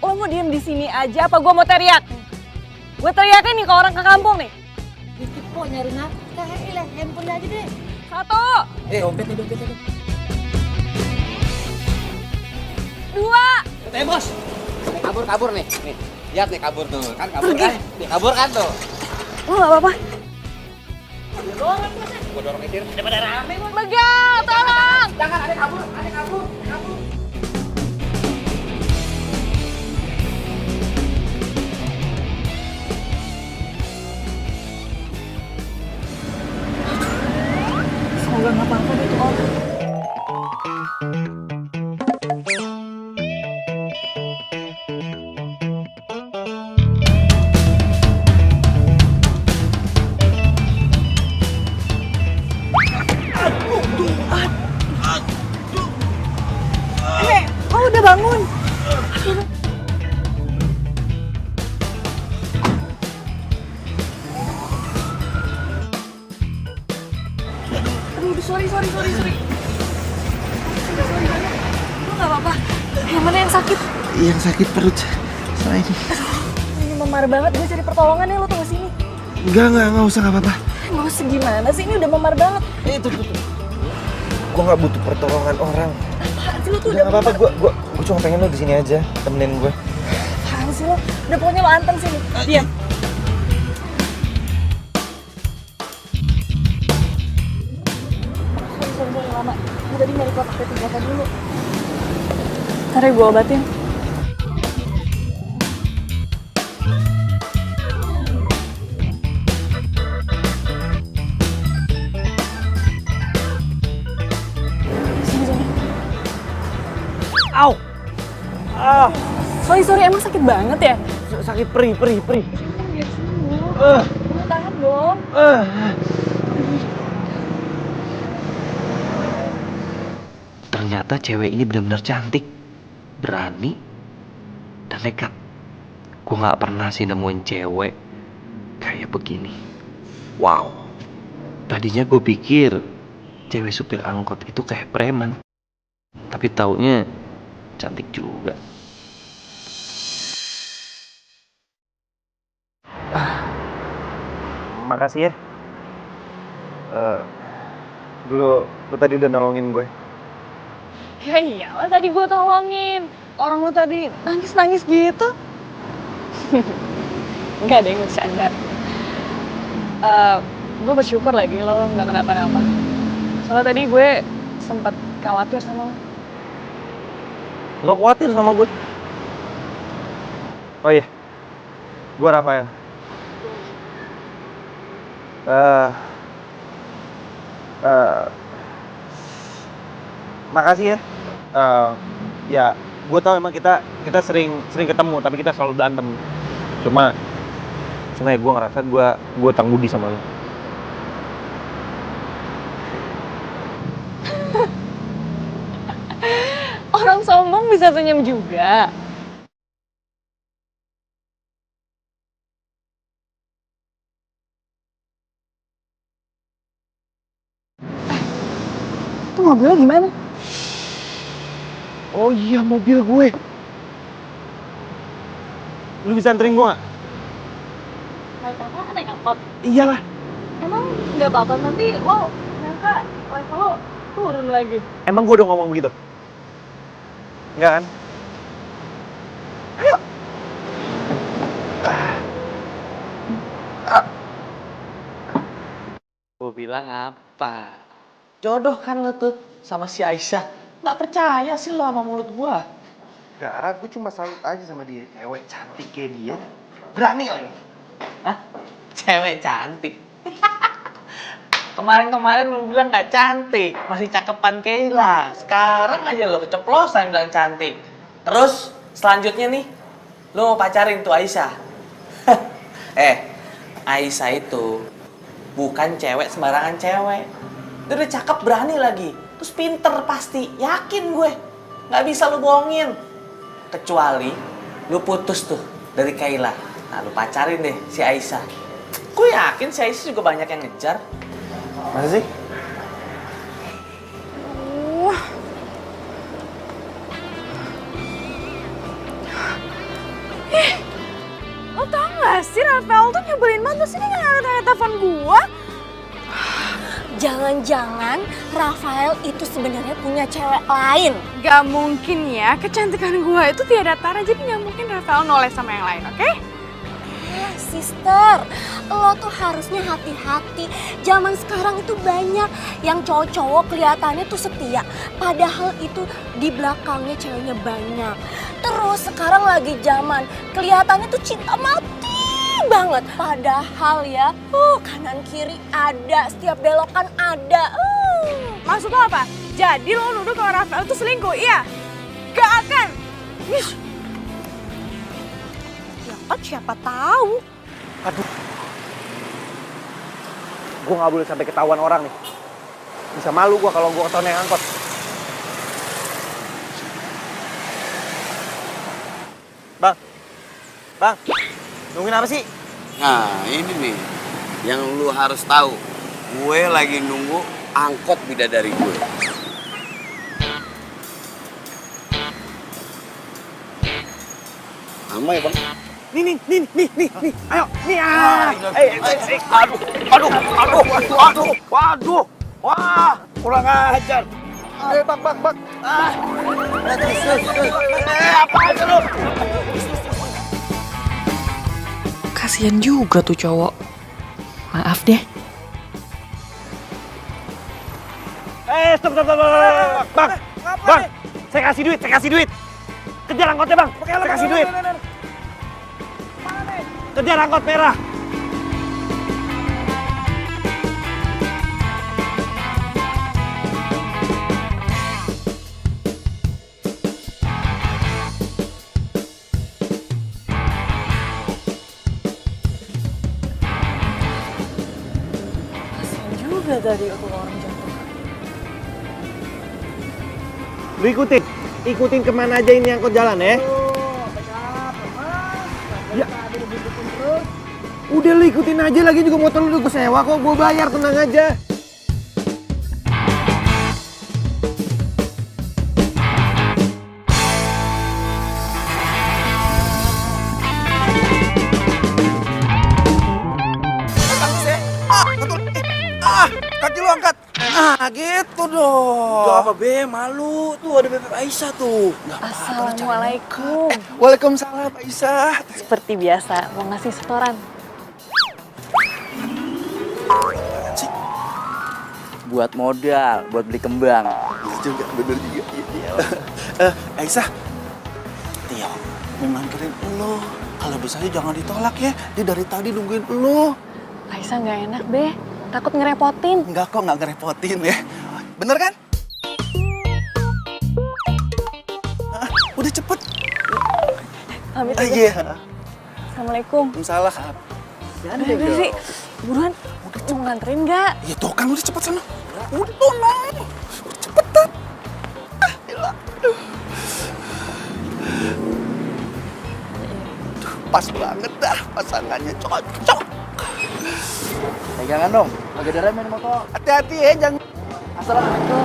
Lo mau diem di sini aja apa gue mau teriak? Gue teriakin nih ke orang ke kampung nih. Dikit kok nyari nafkah, lihat handphone aja deh. 1, dompetnya. 2. Bos. Nih, kabur nih. Nih, lihat nih kabur tuh. Kan kabur kan? Nih, kabur kan tuh. Lo gak apa-apa? Gua dorong ke kiri. Daripada rame. Begal, tolong! Jangan, ada kabur. Semoga gak apa-apa deh tuh orang. Oh udah bangun. Aduh, sorry. Sorry banget. Lu gak apa-apa? Yang mana yang sakit? Yang sakit perut sama ini. Ini memar banget, gue cari pertolongan ya, lo tunggu sini. Enggak usah, nggak apa-apa. Gak usah gimana sih, ini udah memar banget. Itu. Gue nggak butuh pertolongan orang. Apaan sih lo tuh Udah nggak apa-apa, gue cuma pengen lo di sini aja, temenin gue. Apaan sih lo? Udah pokoknya lo anteng sini. Diam. Sorry, lama. Gue tadi nyari kotak P3K dulu. Ntar ya gue obatin. Sini. Au! Ah, Sorry, emang sakit banget ya? sakit perih. Tahan dong. Ternyata cewek ini benar-benar cantik, berani, dan nekat. Gue nggak pernah sih nemuin cewek kayak begini. Wow. Tadinya gue pikir cewek supir angkot itu kayak preman, tapi taunya cantik juga. Makasih ya. Lu tadi udah nolongin gue. Ya iyalah tadi gue tolongin. Orang lo tadi nangis gitu. Enggak deh, bercanda. Gue bersyukur lagi lo gak kenapa-napa. Soalnya tadi gue sempat khawatir sama lo. Lo khawatir sama gue? Oh iya, gue Rafael. Makasih ya. Ya, gue tau emang kita sering ketemu, tapi kita selalu berantem. Cuma ya gue ngerasa gue utang budi sama lo. Orang sombong bisa senyum juga. Itu mobilnya gimana? Oh iya, mobil gue. Lu bisa anterin gue gak? Naik apa? Naik angkot? Iyalah. Emang nggak apa-apa, nanti lo nyangka level lo turun lagi. Emang gue udah ngomong begitu? Enggak kan? Ayo. Gue bilang apa? Jodoh kan lo tuh sama si Aisyah. Nggak percaya sih lo sama mulut gua. Gak, gue cuma salut aja sama dia. Cewek cantik kayak dia, berani lagi. Hah? Cewek cantik. Kemarin lu bilang nggak cantik, masih cakepan Kayla. Sekarang aja lo keceplosan bilang cantik. Terus selanjutnya nih, lo mau pacarin tuh Aisyah. Aisyah itu bukan cewek sembarangan cewek. Dia udah cakep, berani lagi. Terus pinter pasti, yakin gue. Nggak bisa lu bohongin. Kecuali lu putus tuh dari Kayla. Nah lu pacarin deh si Aisyah. Gue yakin si Aisyah juga banyak yang ngejar. Masa sih? gak sih Rafael tuh nyebelin banget sih dia ngangkat telepon gua? Jangan-jangan Rafael itu sebenarnya punya cewek lain. Gak mungkin ya, kecantikan gua itu tiada tara, jadi gak mungkin Rafael noleh sama yang lain, oke? Sister, lo tuh harusnya hati-hati. Zaman sekarang itu banyak yang cowok-cowok kelihatannya tuh setia, padahal itu di belakangnya ceweknya banyak. Terus sekarang lagi zaman kelihatannya tuh cinta mati banget, padahal ya kanan kiri ada, setiap belokan ada. Maksud lo apa? Jadi lo nuduh kalau Rafael tuh selingkuh, iya? Gak akan. Ya kan siapa tahu. Aduh. Gue gak boleh sampai ketahuan orang nih. Bisa malu gue kalau gue ketahuan naik angkot. Bang, nungguin apa sih? Nah ini nih, yang lu harus tahu. Gue lagi nunggu angkot bidadari gue. Lama ya bang? Nih, ayo, nih aduh, wah, kurang ajar. Ayo bang, apa aja lu? Kasian juga tuh cowok. Maaf deh. Stop. Bang, saya kasih duit. Kejar angkotnya bang, saya kasih duit. Kejar angkot merah. Kasian juga tadi aku orang jatuh. Lu ikutin kemana aja ini angkot jalan ya. Ya. Udah lu ikutin aja, lagi juga motor lu udah gue sewa kok, gue bayar, tenang aja. Kaki lu angkat. Gitu dong. Gak apa be, malu. Tuh ada Bebek Aisyah tuh. Assalamualaikum. Waalaikumsalam Aisyah. Seperti biasa, mau ngasih setoran. Buat modal, buat beli kembang. Juga, bener juga. Aisyah, Tio, memang keren lo. Kalau bisa jangan ditolak ya. Dia dari tadi nungguin lo. Aisyah nggak enak, Be. Takut ngerepotin. Enggak kok, nggak ngerepotin ya. Bener kan? Udah cepet. Pamit aja. Iya. Assalamualaikum. Waalaikumsalam. Udah, Ri. Buruan. Mau nganterin nggak? Ya tuh kan, udah cepet sana. Udah tuh, Nang. Udah cepetan. Gila. Pas banget dah pasangannya, cocok. Pegangan dong, lagi ada rem ini motor. Hati-hati ya, jangan. Assalamualaikum.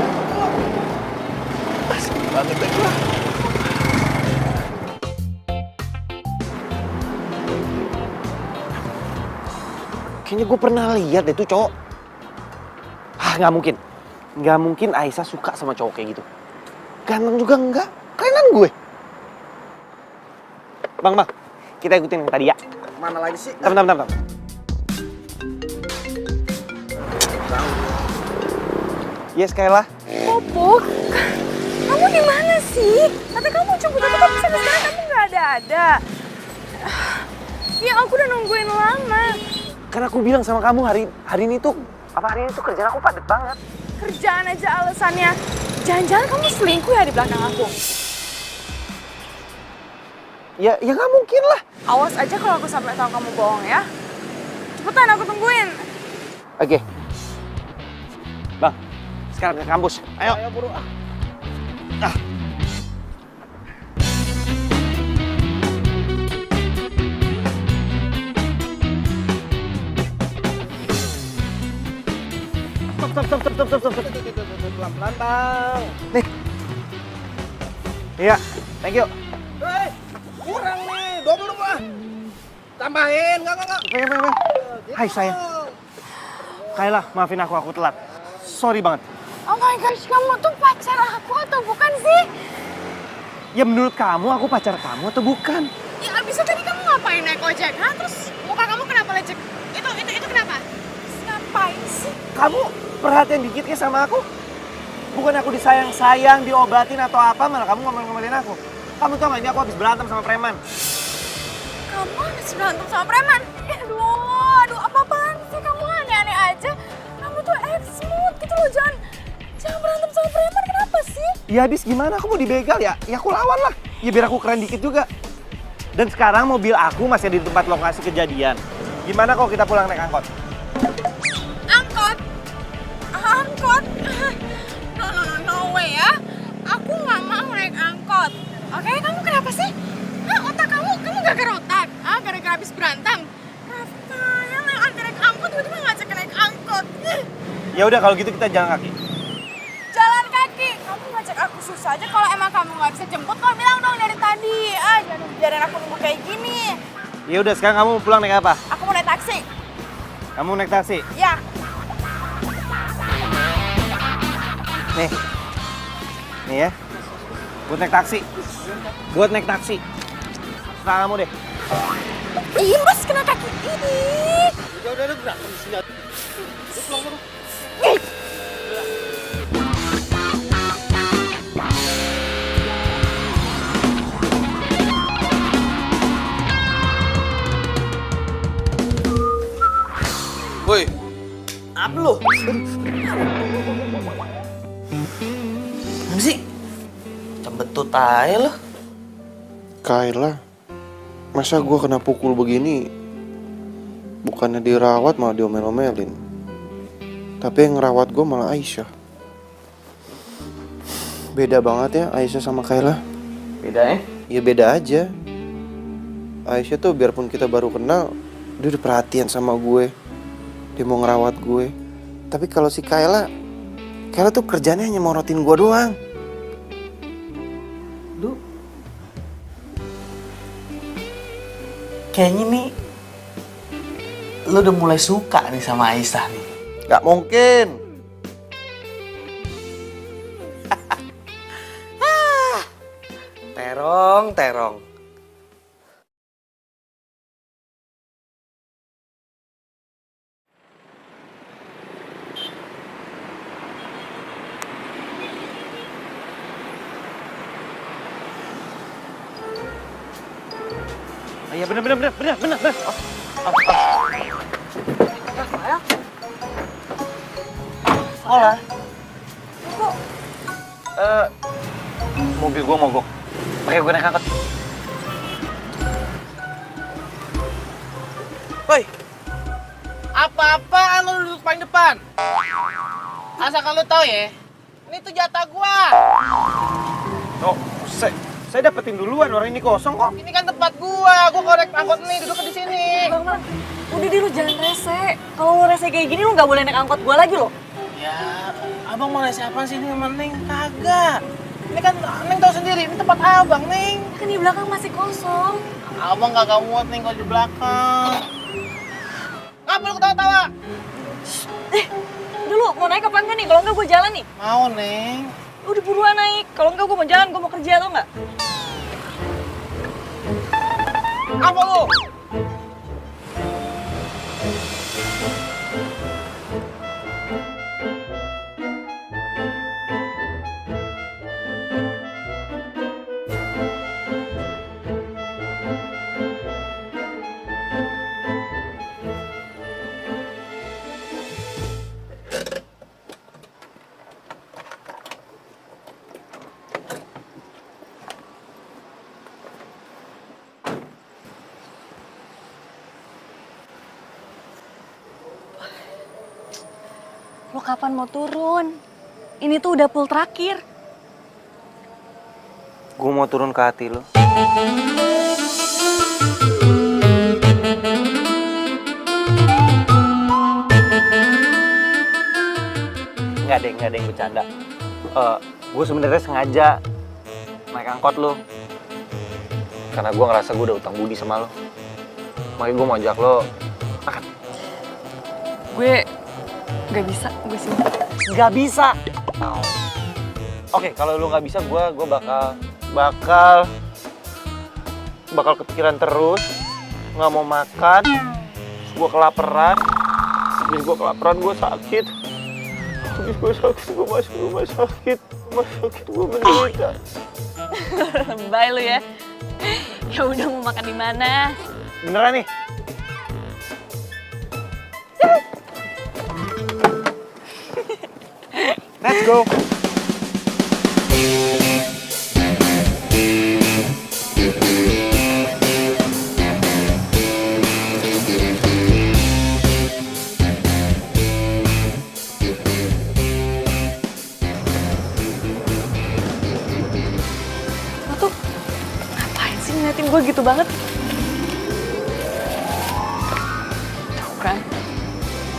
Pas banget dah gua. Kayaknya gue pernah lihat deh tuh cowok. Nggak mungkin Aisyah suka sama cowok kayak gitu. Ganteng juga enggak, kerenan gue. Bang, kita ikutin yang tadi ya. Mana lagi sih? Bentar. Yes, Kayla. Popok, kamu di mana sih? Kata kamu jemput aku, tapi sampai sekarang kamu nggak ada. Ya aku udah nungguin lama. Kan aku bilang sama kamu hari ini tuh kerjaan aku padat banget. Kerjaan aja alasannya. Jangan-jangan kamu selingkuh ya di belakang aku? Ya nggak mungkin lah. Awas aja kalau aku sampai tahu kamu bohong ya. Cepetan, aku tungguin. Oke. Bang, sekarang ke kampus. Ayo. Ayo buru. Stop. Pelan-pelan, Bang. Nih. Iya, thank you. Kurang nih, double dong lah. Tambahin, enggak. Hai sayang. Kayla, maafin aku telat. Sorry banget. Oh my gosh, kamu tuh pacar aku atau bukan sih? Ya menurut kamu aku pacar kamu atau bukan? Ya abisnya tadi kamu ngapain naik ojek? Hah? Terus muka kamu kenapa lecek? Itu kenapa? Ngapain sih? Kamu perhatian dikit ya sama aku? Bukan aku disayang-sayang, diobatin atau apa, malah kamu ngomel-ngomelin aku. Kamu tau gak ini aku habis berantem sama preman. Kamu habis berantem sama preman? Aduh, apa-apaan sih? Kamu aneh-aneh aja. Kamu tuh ex-mood gitu loh, jangan berantem sama preman, kenapa sih? Ya habis gimana, aku mau dibegal ya? Ya aku lawan lah. Ya biar aku keren dikit juga. Dan sekarang mobil aku masih ada di tempat lokasi kejadian. Gimana kalau kita pulang naik angkot? Angkot? Angkot? No way ya. Aku nggak mau naik angkot. Oke, kamu kenapa sih? Hah, otak kamu gak otak? Ah, gara-gara habis berantem? Katanya naik angkot, tiba-tiba ngajak naik angkot. Ya udah kalau gitu kita jalan kaki. Jalan kaki? Kamu ngajak aku susah aja. Kalau emang kamu nggak bisa jemput, kau bilang dong dari tadi. Ah, jangan biarin aku nunggu kayak gini. Ya udah sekarang kamu pulang naik apa? Aku mau naik taksi. Kamu naik taksi? Ya. Nih ya. Buat naik taksi. Serah kamu deh. Ih, mas kena kaki ini. Udah gerak di sini. Woi, apa lu? Apa sih? Cembetut aja lo. Kayla, masa gue kena pukul begini? Bukannya dirawat malah diomel-omelin. Tapi yang ngerawat gue malah Aisyah. Beda banget ya Aisyah sama Kayla. Beda ya? Ya beda aja. Aisyah tuh biarpun kita baru kenal, dia udah perhatian sama gue. Dia mau ngerawat gue. Tapi kalau si Kayla tuh kerjanya hanya morotin gue doang. Kayaknya nih lo udah mulai suka nih sama Aisyah nih. Gak mungkin. Terong. Iya bener. Sekolah. Mobil gua mogok. Pakai gue naik angkot. Woi, apa-apaan lo duduk paling depan? Asal kalau tahu ya, ini tuh jatah gua. Oh, saya dapetin duluan, orang ini kosong kok. Ini kan tempat gua korek angkot nih, duduk di sini. Bang, udah deh lu jangan rese. Kalau lu rese kayak gini lu nggak boleh naik angkot gua lagi loh. Ya, abang mau rese apaan sih ini sama Neng? Kagak. Ini kan Neng tahu sendiri, ini tempat abang, Neng. Kan di belakang masih kosong. Abang kagak muat, Neng, kalau di belakang. Ngapa lu ketawa-tawa? Udah lu mau naik apa enggak nih? Kalau enggak gua jalan nih. Mau, Neng. Udah buruan naik. Kalau enggak gua mau jalan, gua mau kerja tau nggak? Apa lu? Lo kapan mau turun? Ini tuh udah pool terakhir. Gue mau turun ke hati lo. Nggak ada yang bercanda. Gue sebenarnya sengaja naik angkot lo. Karena gue ngerasa gue udah utang budi sama lo. Makanya gue mau ajak lo makan. Gue gak bisa, gue sih. Gak bisa. Oke, kalau lu nggak bisa, gue bakal kepikiran terus, nggak mau makan, gue kelaparan, habis gue kelaparan gue sakit, gue masuk rumah sakit, gue menderita. Bye lu ya. Ya udah, mau makan di mana? Beneran nih? Let's go. Lo tuh ngapain sih ngeliatin gue gitu banget? Tuh kan,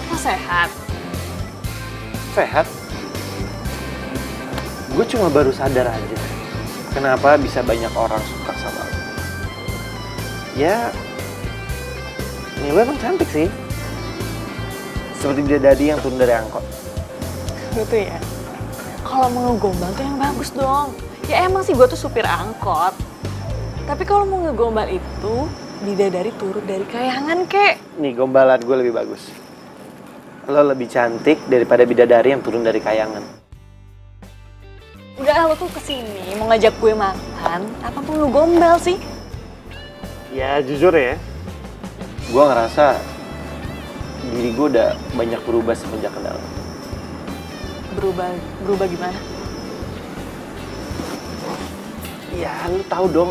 lo sehat. Sehat? Gue cuma baru sadar aja kenapa bisa banyak orang suka sama lo. Ya, ini lo emang cantik sih. Seperti bidadari yang turun dari angkot. Gitu ya. Kalau mau ngegombal tuh yang bagus dong. Ya emang sih gue tuh supir angkot. Tapi kalau mau ngegombal itu, bidadari turun dari kayangan, kek. Nih, gombalan gue lebih bagus. Lo lebih cantik daripada bidadari yang turun dari kayangan. Udah, lo tuh kesini mau ngajak gue makan, apa perlu gombal sih? Ya jujur ya, gue ngerasa diri gue udah banyak berubah semenjak kenal. Berubah gimana? Ya lu tahu dong,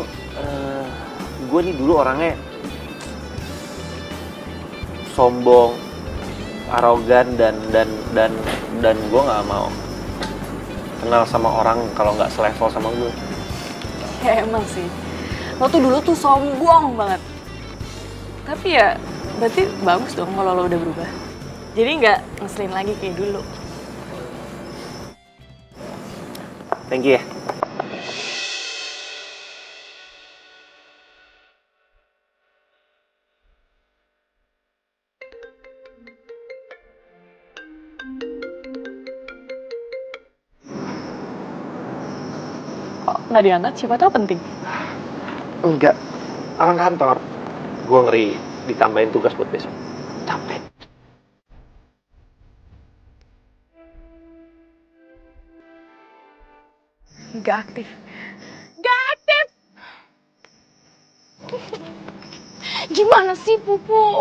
gue nih dulu orangnya sombong, arogan dan gue nggak mau kenal sama orang kalau nggak selevel sama gue. Ya emang sih, lo tuh dulu tuh sombong banget. Tapi ya berarti bagus dong kalau lo udah berubah. Jadi nggak ngeselin lagi kayak dulu. Thank you ya. Nggak diangkat, siapa tahu penting. Enggak, orang kantor. Gue ngeri ditambahin tugas buat besok. Capek. Nggak aktif. Nggak aktif! Gimana sih, Pupu?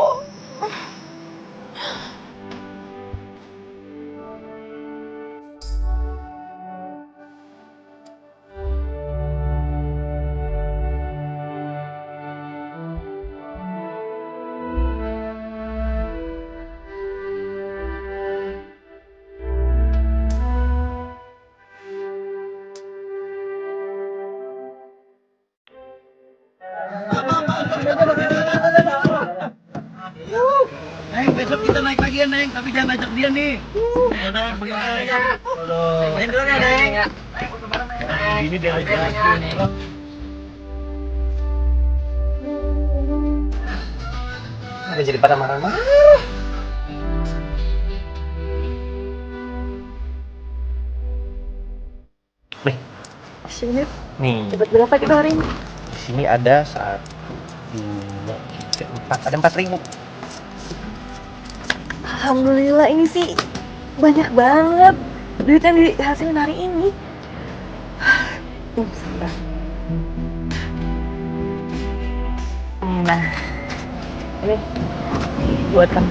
Neng, besok kita naik lagi ya, Neng. Tapi jangan ajak dia nih. Neng, bagaimana? Main dulu ya, Neng. Ini dia lagi. Ada jadi pada marah-marah. Nih. Sini. Nih. Dapat berapa kita hari ini? Di sini ada 1, 2, 3, 4. Ada 4.000. Alhamdulillah, ini sih banyak banget duit yang dihasilin hari ini. Nah, ini buat kamu.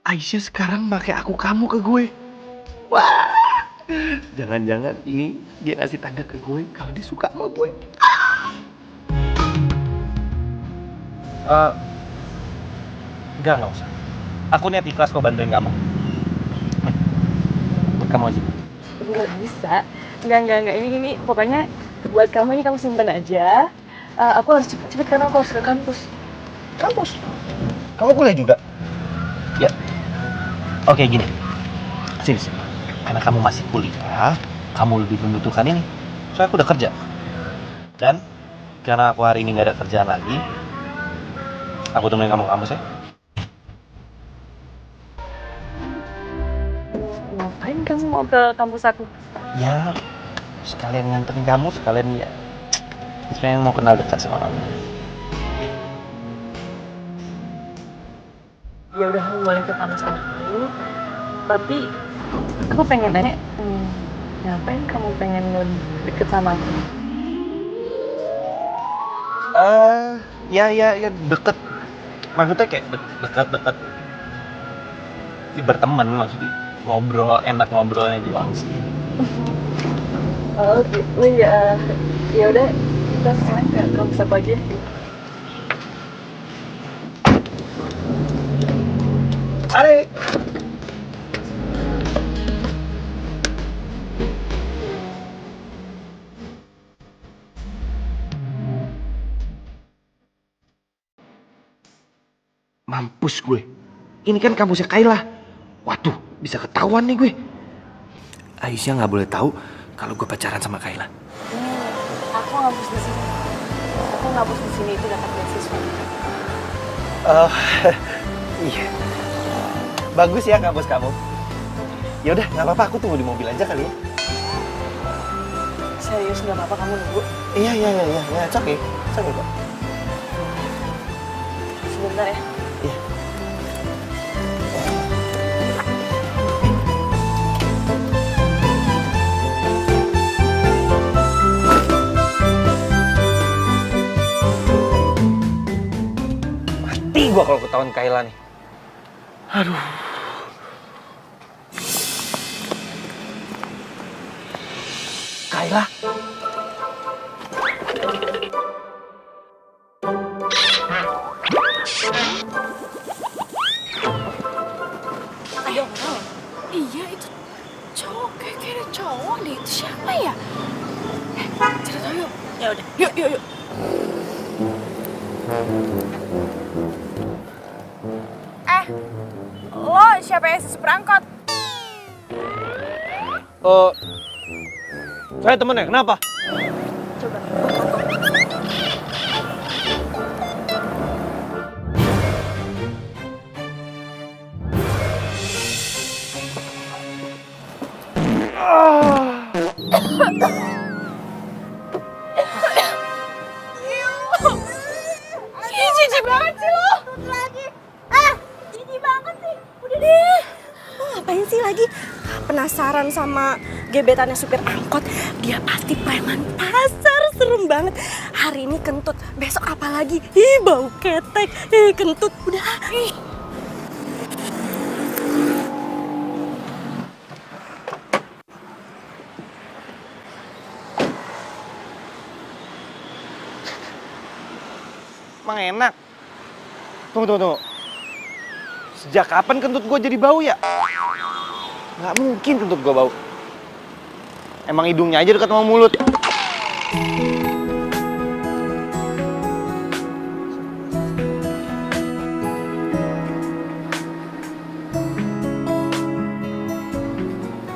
Aisyah sekarang pakai aku kamu ke gue. Wah. Jangan-jangan ini dia ngasih tanda ke gue kalau dia suka sama gue. Enggak usah. Aku niat ikhlas kok bantuin kamu. Buat kamu aja. Enggak bisa. Enggak. Ini pokoknya buat kamu, ini kamu simpen aja. Aku harus cepet-cepet karena aku harus ke kampus. Kampus? Kamu kuliah juga? Ya. Oke, gini. Sini. karena kamu masih kuliah, kamu lebih membutuhkan ini. Soalnya aku udah kerja. Dan karena aku hari ini nggak ada kerjaan lagi, aku temenin kamu kampus ya. Ngapain kamu mau ke kampus aku? Ya, sekalian nganterin kamu, sekalian ya. Saya mau kenal dekat sama kamu. Ya udah, kamu boleh ke kampus aku. Tapi aku pengen nanya, ngapain kamu pengen deket sama aku? Ya deket. Maksudnya kayak dekat. Berteman maksudnya. Ngobrol, enak ngobrolnya juga sih. Oh gitu ya. Ya udah, kita sekarang ke kampus aku aja. Ayo. Mampus gue. Ini kan kampusnya Kayla. Waduh, bisa ketahuan nih gue. Aisyah nggak boleh tahu kalau gue pacaran sama Kayla. Aku ngampus di sini. Aku ngampus di sini itu dapat beasiswa. Iya. Bagus ya kampus kamu. Ya udah, nggak apa-apa, aku tunggu di mobil aja kali ya. Serius nggak apa-apa kamu nunggu? Iya, it's okay kok. Sebentar ya. Iya. Mati gua kalau ketahuan Kayla nih. Aduh. Kayla. Ada orang? Iya, itu cowok. Kayak ada cowok deh. Itu siapa ya? Cerita yuk. Ya udah. Yuk. Lo siapa yang seperangkot? Saya temennya, kenapa? Coba. Jijik banget sih lo. Lagi. Jijik banget sih. Udah deh. Lo ngapain sih lagi? Penasaran sama gebetannya supir angkot? Dia pasti preman pasar, serem banget. Hari ini kentut, besok apa lagi? Ih, bau ketek. Kentut. Udah. Emang enak. Tunggu. Sejak kapan kentut gue jadi bau ya? Nggak mungkin kentut gue bau. Emang hidungnya aja dekat sama mulut.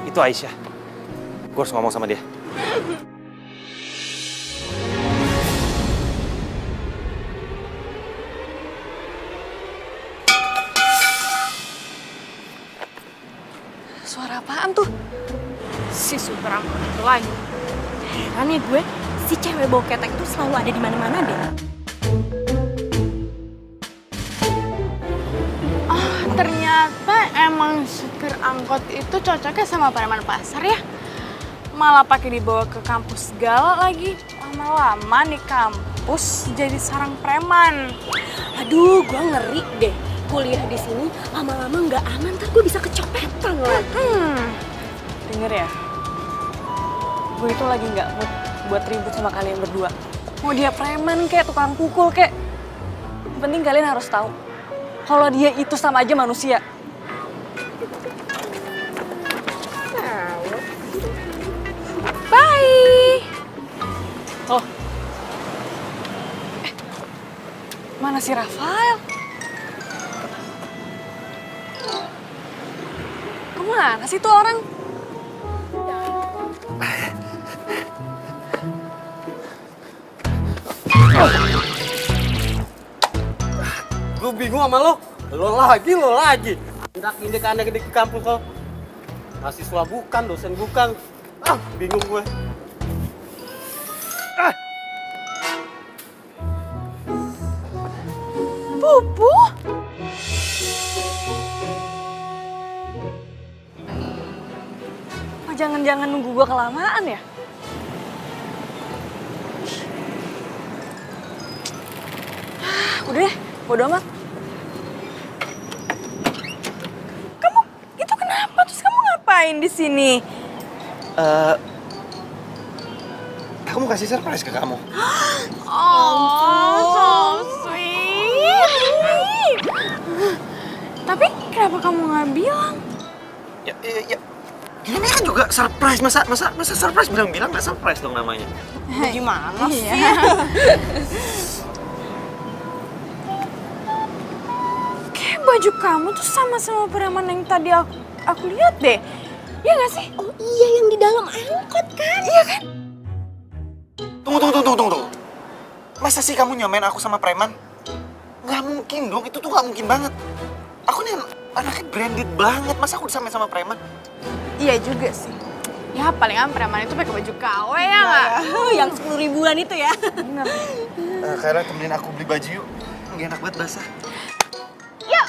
Itu Aisyah. Gue harus ngomong sama dia. Suara apaan tuh? Si supir angkot itu lagi. Heran ya gue, si cewek bau ketek itu selalu ada di mana-mana deh. Ternyata emang supir angkot itu cocoknya sama preman pasar ya. Malah pakai dibawa ke kampus segala lagi. Lama-lama di kampus jadi sarang preman. Aduh, gue ngeri deh. Kuliah di sini lama-lama nggak aman, ntar gue bisa kecopetan lagi. Denger ya, gue itu lagi nggak mood buat ribut sama kalian berdua. Mau dia preman kek, tukang pukul kek. Yang penting kalian harus tahu kalau dia itu sama aja manusia. Bye. Oh, mana si Rafael? Kemana sih tuh orang? Gue bingung sama lo. Lo lagi. Indak-indik aneh di kampus lo. Mahasiswa bukan, dosen bukan. Bingung gue. Pupu? Oh, jangan-jangan nunggu gua kelamaan ya? Udah deh, bodo amat. Kamu itu kenapa? Terus kamu ngapain di sini? Aku mau kasih surprise ke kamu. Oh, so sweet. Tapi kenapa kamu nggak bilang? Ya. Ini kan juga surprise. Masa surprise bilang nggak surprise dong namanya. Gimana sih? Kayak baju kamu tuh sama preman yang tadi aku lihat deh. Iya nggak sih? Oh iya, yang di dalam angkot kan? Iya kan? Tunggu. Masa sih kamu nyamain aku sama preman? Nggak mungkin dong, itu tuh nggak mungkin banget. Aku nih anaknya branded banget, masa aku disamain sama preman? Iya juga sih. Ya palingan preman itu pakai baju KW ya nggak? Yang 10 ribuan itu ya. Bener. Kayla temenin aku beli baju yuk. Nggak enak banget basah. Yuk,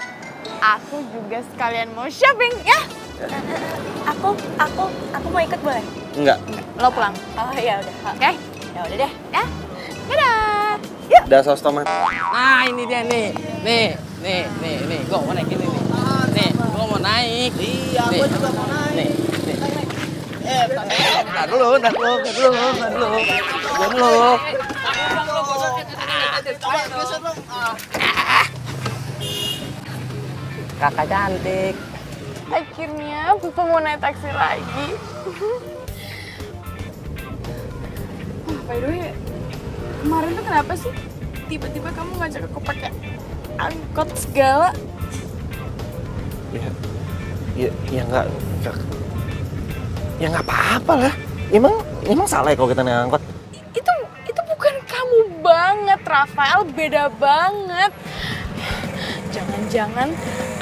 aku juga sekalian mau shopping ya. Aku mau ikut boleh? Enggak. Lo pulang. Oh ya udah. Oke? Ya udah deh. Ya. Dadah. Udah saus tomat. Nah ini dia nih. Nih. Gue mau naik ini nih. Nih, gue mau naik. Iya, gue juga mau naik. Nih. Ntar dulu. Kakak cantik. Akhirnya Pupu mau naik taksi lagi. By the way, kemarin tuh kenapa sih tiba-tiba kamu ngajak aku pakai angkot segala? Ya nggak apa-apa lah. Emang salah ya kalau kita naik angkot? Itu bukan kamu banget, Rafael, beda banget. Jangan-jangan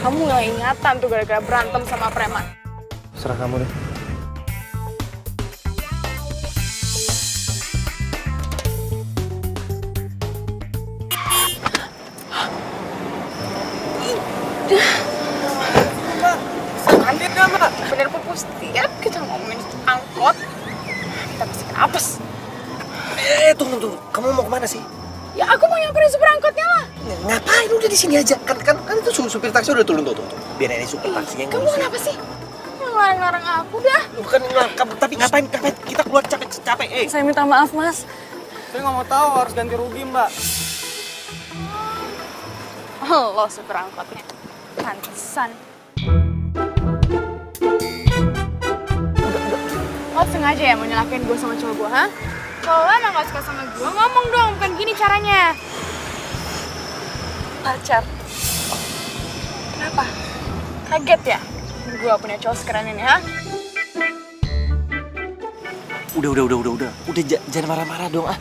kamu nggak ingatan tuh gara-gara berantem sama preman. Serah kamu deh. Kantin gak, Mbak? Bener Pupu, setiap kita ngomongin angkot, kita pasti kenapes. Tunggu. Kamu mau kemana sih? Ya aku mau nyamperin supir angkotnya lah. Ngapain? Udah di sini aja. Kan itu supir taksi udah turun tuh. Biar ini supir taksi yang Kamu ngurusin. kenapa sih? Yang larang-larang aku dah. Bukan tapi ngapain kita keluar capek. Saya minta maaf, Mas. Saya nggak mau tahu, harus ganti rugi, Mbak. Lo supir angkotnya. Pantesan. Lo sengaja ya mau nyelakain gue sama cowok gue, ha? Kalau lo emang gak suka sama gue, ngomong dong, bukan gini caranya. Pacar. Kenapa? Kaget ya? Gue punya cowok sekeren ini, ha? Udah. Udah jangan marah-marah dong ah.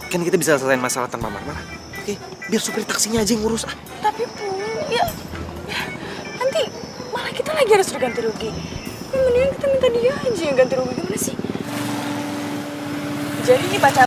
Kan kita bisa selesaiin masalah tanpa marah-marah. Oke, biar supir taksinya aja yang ngurus ah. Tapi ya nanti malah kita lagi harus ganti rugi. Mendingan kita minta dia aja yang ganti rugi, gimana sih? Jadi ini pacar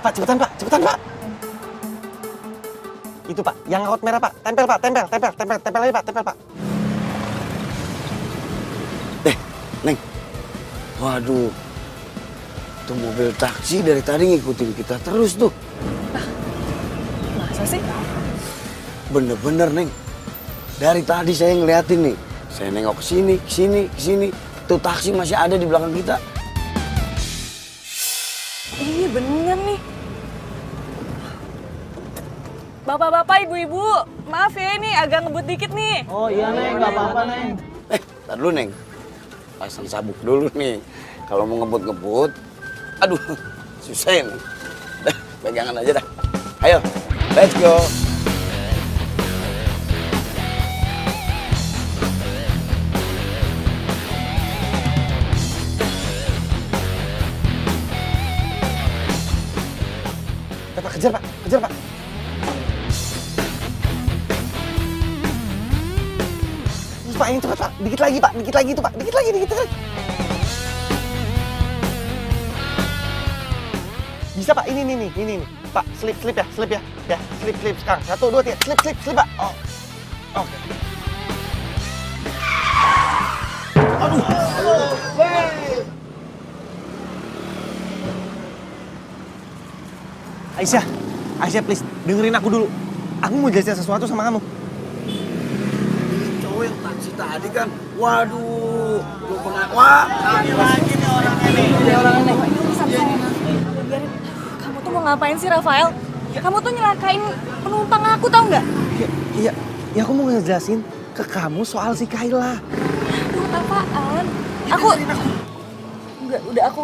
Pak, cepetan Pak, cepetan Pak. Itu Pak, yang angkot merah Pak. Tempel Pak, tempel lagi Pak, tempel Pak. Neng. Waduh. Tuh mobil taksi dari tadi ngikutin kita terus tuh. Masa sih? Bener-bener, Neng. Dari tadi saya ngeliatin nih. Saya nengok ke sini, ke sini, ke sini. Tuh taksi masih ada di belakang kita. Iya bener nih. Bapak-bapak, ibu-ibu, maaf ya ini agak ngebut dikit nih. Oh iya Neng, nggak apa-apa Neng. Ntar dulu, Neng. Pasang sabuk dulu nih. Kalau mau ngebut-ngebut, aduh, susah nih. Dah, pegangan aja dah. Ayo, let's go. Pak, kejar Pak, kejar Pak. Terus Pak, ini cepat Pak, dikit lagi Pak, dikit lagi itu Pak, dikit lagi. Bisa Pak, ini nih. Pak, slip ya. Ya, slip sekarang. 1, 2, 3, slip Pak. Oh, oke. Aisyah please, dengerin aku dulu. Aku mau jelasin sesuatu sama kamu. Cowok yang taksi tadi kan, waduh, lu pernah, wah, lagi nih orang ini. Biarin. Kamu tuh mau ngapain sih, Rafael? Kamu tuh nyelakain penumpang aku, tau nggak? Iya, aku mau ngejelasin ke kamu soal si Kayla. Aduh, apaan? Aku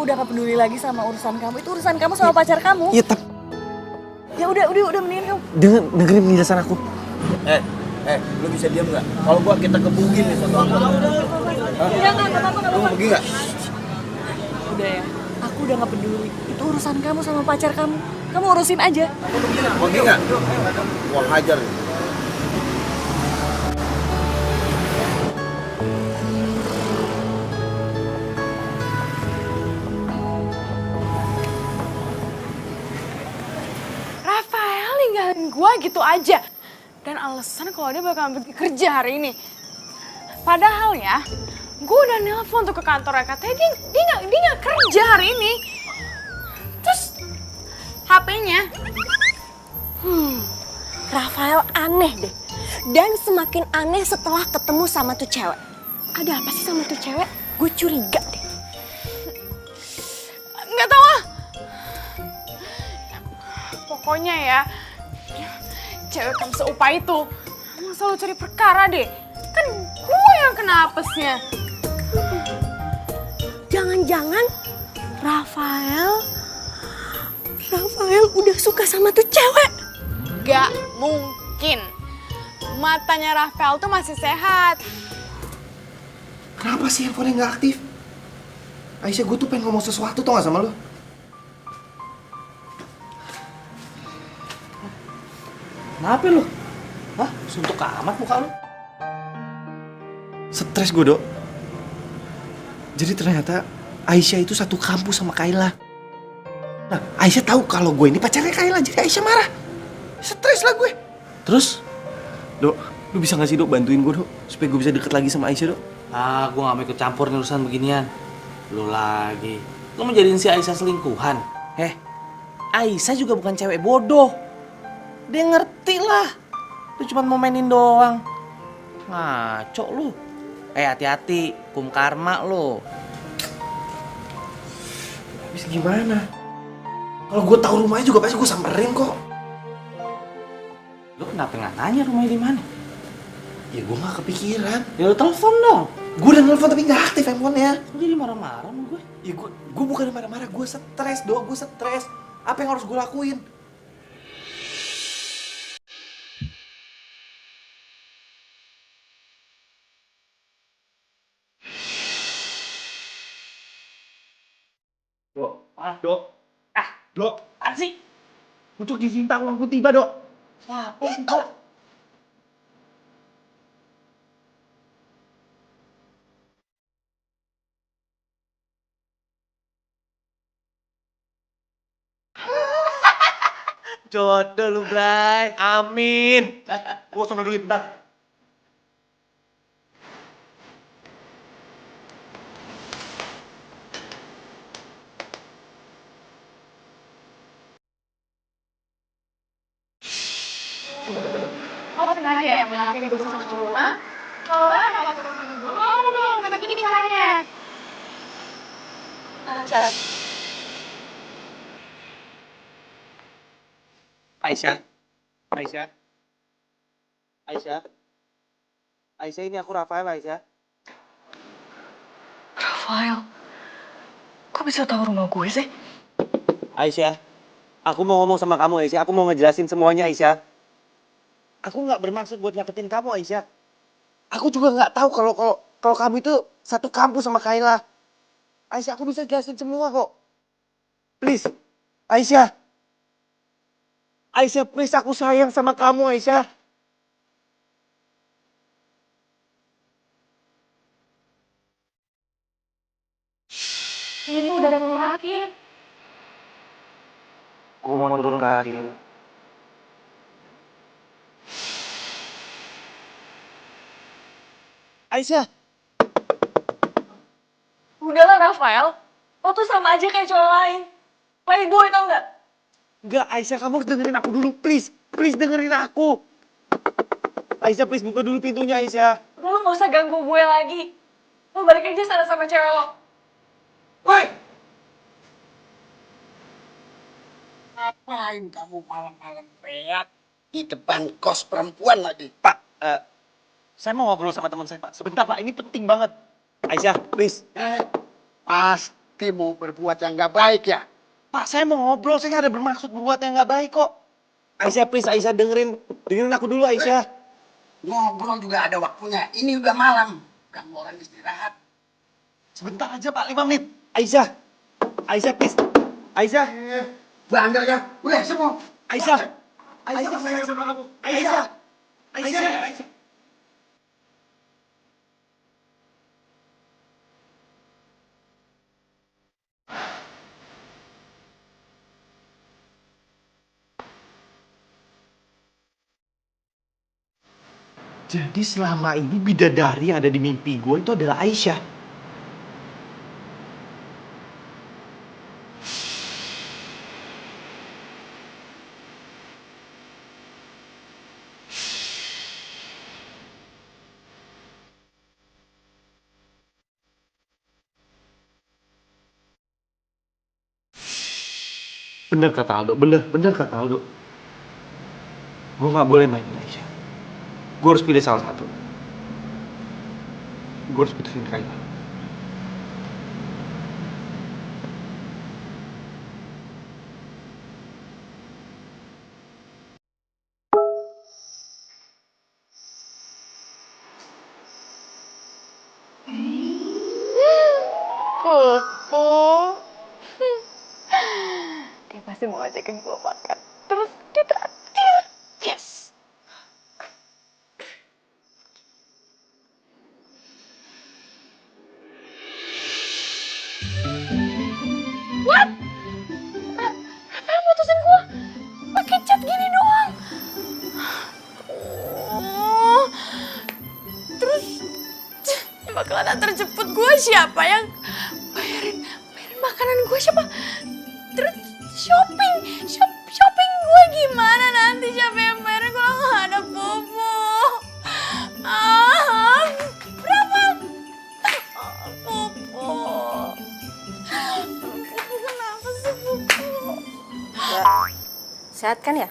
udah gak peduli lagi sama urusan kamu. Itu urusan kamu sama pacar kamu. Iya, tapi Ya udah mendingan kamu. dengerin penjelasan aku. Lu bisa diam nggak? Kalau gua kita gebugin nih satu. Enggak apa-apa. Lu mau pergi nggak? Udah ya, aku udah gak peduli. Itu urusan kamu sama pacar kamu. Kamu urusin aja. Mau pergi nggak? Gua hajar. Rafael ninggalin gue gitu aja. Dan alasan kalau dia bakal pergi kerja hari ini. Padahal ya, gue udah nelpon tuh ke kantornya, katanya dia nggak kerja hari ini. Terus HP-nya. Rafael aneh deh. Dan semakin aneh setelah ketemu sama tuh cewek. Ada apa sih sama tuh cewek? Gue curiga deh. Nggak tahu ah. Pokoknya ya, cewek kamu seupa itu emang selalu cari perkara deh. Kan gue yang kena apesnya. Jangan-jangan Rafael udah suka sama tuh cewek. Gak mungkin. Matanya Rafael tuh masih sehat. Kenapa sih handphonenya nggak aktif? Aisyah, gue tuh pengen ngomong sesuatu tau gak sama lo? Kenapa lu? Hah? Suntuk amat muka lu? Stres gue, Dok. Jadi ternyata Aisyah itu satu kampus sama Kayla. Nah, Aisyah tahu kalau gue ini pacarnya Kayla, jadi Aisyah marah. Stres lah gue. Terus, Dok, lu bisa nggak sih, Dok, bantuin gue, Dok, supaya gue bisa deket lagi sama Aisyah, Dok? Ah, gue gak mau ikut campur nih urusan beginian. Lu lagi. Lu mau jadiin si Aisyah selingkuhan? Aisyah juga bukan cewek bodoh. Dia ngerti lah. Lu cuma mau mainin doang. Ngaco lu. Hati-hati, hukum karma lu. Habis gimana? Kalau gue tahu rumahnya juga pasti gue samperin kok. Lu kenapa nggak nanya rumahnya di mana? Ya gue nggak kepikiran. Ya lu telepon dong. Gue udah nelfon tapi nggak aktif handphonenya. Lu jadi marah-marah sama gue? Ya gue bukan marah-marah, gue stres, Dok, gue stres. Apa yang harus gue lakuin? Dok, Apa sih? untuk diminta uangku tiba, Dok. Siapa sih, Pak? Jodoh lu, Bray. Amin. Gua sono dulu bentar. Kau sengaja ya ngelakuin gue sama rumah? Kalau emang aku sama gue, ngomong dong, kata gini caranya. Aisyah. Aisyah. Aisyah. Aisyah, ini aku Rafael, Aisyah. Rafael, kok bisa tahu rumah gue sih? Aisyah, aku mau ngomong sama kamu, Aisyah. Aku mau ngejelasin semuanya, Aisyah. Aku nggak bermaksud buat nyakitin kamu, Aisyah. Aku juga nggak tahu kalau kamu itu satu kampus sama Kayla. Aisyah, aku bisa jelasin semua kok. Please, Aisyah. Aisyah, please, aku sayang sama kamu, Aisyah. Ini udah ngelakuin. Aku mau turun ke hati. Aisyah. Udahlah Rafael, lo tuh sama aja kayak cowok lain. Playboy tau nggak? Enggak, Aisyah, kamu harus dengerin aku dulu, please. Please dengerin aku. Aisyah, please buka dulu pintunya, Aisyah. Lo nggak usah ganggu gue lagi. Lo balik aja sana sama cewek lo. Woi! Ngapain kamu malam-malam teriak di depan kos perempuan lagi? Pak, saya mau ngobrol sama teman saya, Pak. Sebentar, Pak. Ini penting banget. Aisyah, please. Pasti mau berbuat yang nggak baik ya? Pak, saya mau ngobrol. Saya nggak ada bermaksud berbuat yang nggak baik kok. Aisyah, please. Aisyah, dengerin aku dulu, Aisyah. Ngobrol juga ada waktunya. Ini udah malam. Kamu orang istirahat. Sebentar aja, Pak. 5 menit. Aisyah. Aisyah, please. Aisyah. Bandel ya? Udah semua. Aisyah. Aisyah, sayang sama kamu. Aisyah. Aisyah. Jadi selama ini bidadari yang ada di mimpi gue itu adalah Aisyah. Bener kata Aldo, bener kata Aldo. Gue gak boleh mainin Aisyah. Gue harus pilih salah satu. Gue harus putusin Kayla. Popo. Dia pasti mau ajakin gue makan. Terus ditraktir. Yes. What? Rafael mutusin gue pakai chat gini doang. Oh. Terus yang bakalan antar jemput gue siapa yang bayarin makanan gue siapa? Terus shopping gue gimana nanti, siapa yang bayar kalau nggak ada Popo? Berapa? Popo. Popo kenapa sih Popo? Sehat kan ya?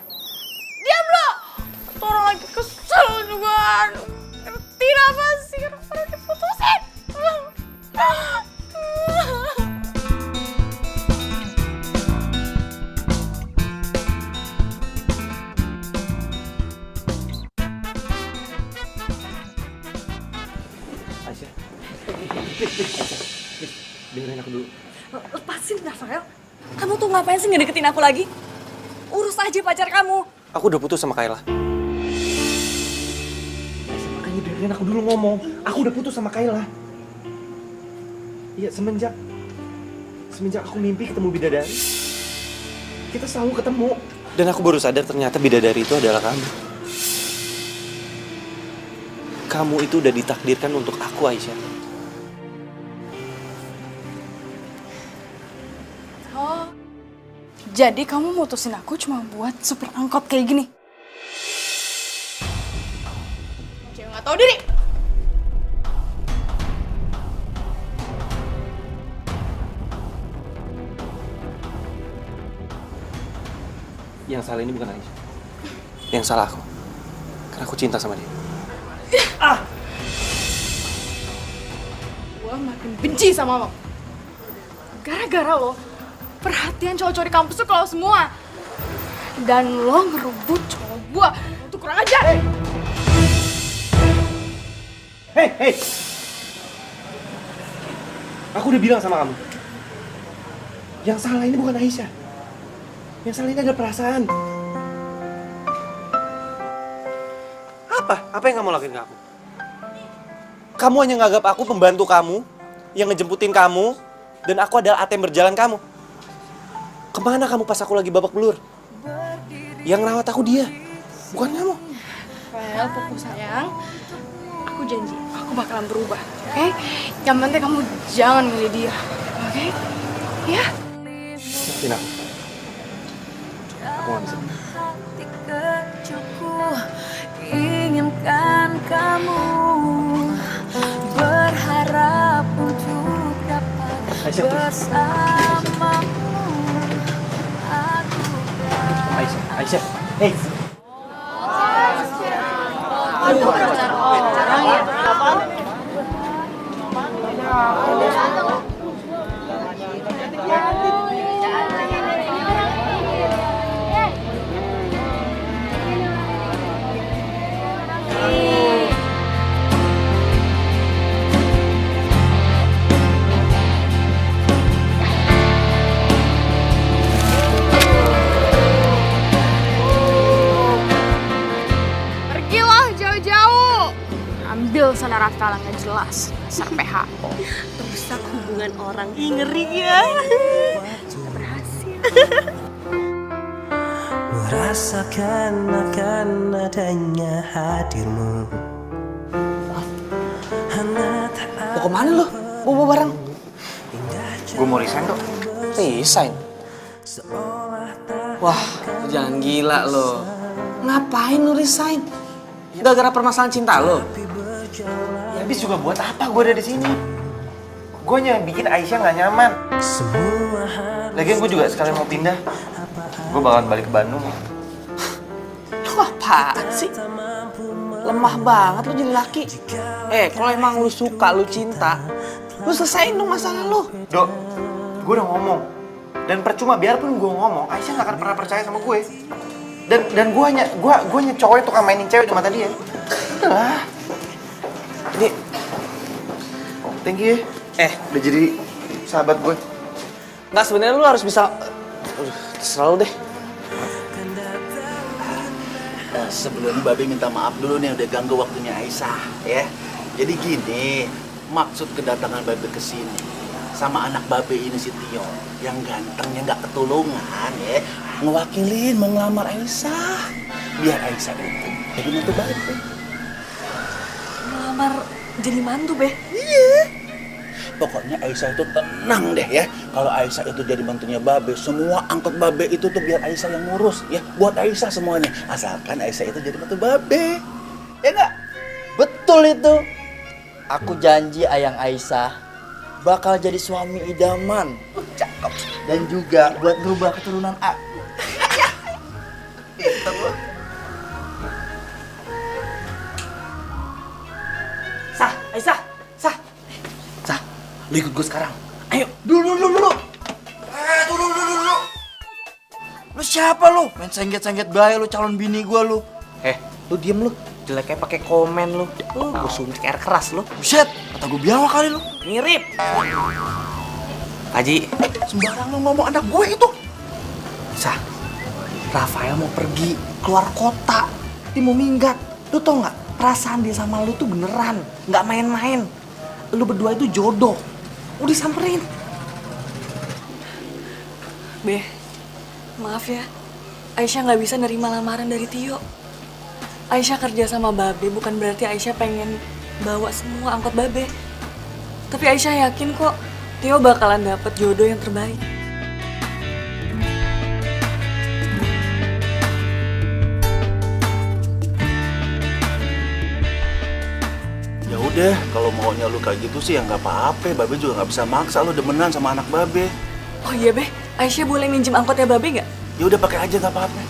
Diam lo! Tuh orang lagi kesel juga. Ngerti apa sih? Kenapa diputusin? Aisyah. Please, dengerin aku dulu. Lepasin Rafael. Kamu tuh ngapain sih ngedeketin aku lagi? Urus aja pacar kamu. Aku udah putus sama Kayla. Makanya dengerin aku dulu ngomong. Aku udah putus sama Kayla. Iya, semenjak aku mimpi ketemu bidadari, kita selalu ketemu. Dan aku baru sadar ternyata bidadari itu adalah kamu. Kamu itu udah ditakdirkan untuk aku, Aisyah. Oh, jadi kamu mutusin aku cuma buat supir angkot kayak gini? Cewek nggak tahu diri. Yang salah ini bukan Aisyah. Yang salah aku. Karena aku cinta sama dia. Gua makin benci sama lo. Gara-gara lo, perhatian cowok-cowok di kampus tuh kalau semua. Dan lo ngerebut cowok gua. Itu kurang ajar. Hei! Aku udah bilang sama kamu. Yang salah ini bukan Aisyah. Yang salah ini ada perasaan. Apa yang kamu lakuin ke aku? Kamu hanya nganggap aku pembantu kamu, yang ngejemputin kamu, dan aku adalah ATM berjalan kamu. Kemana kamu pas aku lagi babak belur? Yang rawat aku dia, bukan kamu. Well, Pupu sayang, aku janji, aku bakalan berubah, oke? Yang penting kamu jangan milih dia, oke? Ya? Maafin aku. Aku gak bisa. Inginkan kamu, berharap untuk dapat bersamamu. Aisyah, hey. Pergilah jauh-jauh. Ambil sana Rafael nggak jelas, dasar PHO. Rusak hubungan orang. Ih, ngeri ya. Sudah berhasil. Merasakan akan adanya hadirmu. Mau kemana lo? Bawa barang? Gue mau resign dok. Resign? Wah, jangan gila lo. Ngapain lu resign? Gara-gara permasalahan cinta lo? Ya habis juga buat apa gue ada di sini? Gue hanya bikin Aisyah nggak nyaman. Lagian gue juga sekalian mau pindah. Gue bakalan balik ke Bandung. Lu apaan sih? Lemah banget lu jadi laki. Kalau emang lu suka, lu cinta, lu selesain dong masalah lu. Dok, gue udah ngomong. Dan percuma biarpun gue ngomong, Aisyah nggak akan pernah percaya sama gue. Dan gue hanya cowok yang tukang mainin cewek di mata dia. Udahlah. Ini, thank you ya. Udah jadi sahabat gue. Nggak, sebenarnya lu harus bisa. Terserah lu deh. Sebelum Babe minta maaf dulu nih udah ganggu waktunya Aisyah ya. Jadi gini, maksud kedatangan Babe ke sini sama anak Babe ini si Tio yang gantengnya nggak ketulungan ya, ngewakilin mau ngelamar Aisyah biar Aisyah itu jadi mantu Babe. Ngelamar jadi mantu, Be? Iya. Pokoknya Aisyah itu tenang deh ya. Kalau Aisyah itu jadi mantunya Babe, semua angkot Babe itu tuh biar Aisyah yang ngurus ya. Buat Aisyah semuanya. Asalkan Aisyah itu jadi mantu Babe. Ya enggak? Betul itu. Aku janji ayang Aisyah bakal jadi suami idaman. Cakep. Dan juga buat ngerubah keturunan A. Pinter loh. Sah, Aisyah, Sah. Lu ikut gue sekarang. Ayo. Dulu. Dulu. Lu siapa lu? Main sengget-sengget bae lu calon bini gua lu. Lu diem lu. Jeleknya pakai komen lu. Gue suntik air keras lu. Buset, kata gua biawak kali lu. Mirip. Haji, Sembarang lu ngomong anak gue itu. Sah. Rafael mau pergi keluar kota. Dia mau minggat. Lu tau nggak? Perasaan dia sama lu tuh beneran, nggak main-main. Lu berdua itu jodoh. Udah samperin. Be, maaf ya. Aisyah nggak bisa nerima lamaran dari Tio. Aisyah kerja sama Babe bukan berarti Aisyah pengen bawa semua angkot Babe. Tapi Aisyah yakin kok Tio bakalan dapet jodoh yang terbaik. Ya udah, kalau maunya lu kayak gitu sih ya nggak apa-apa. Babe juga nggak bisa maksa lu demenan sama anak Babe. Oh iya Be, Aisyah boleh minjem angkotnya Babe nggak? Ya udah pakai aja nggak apa-apa.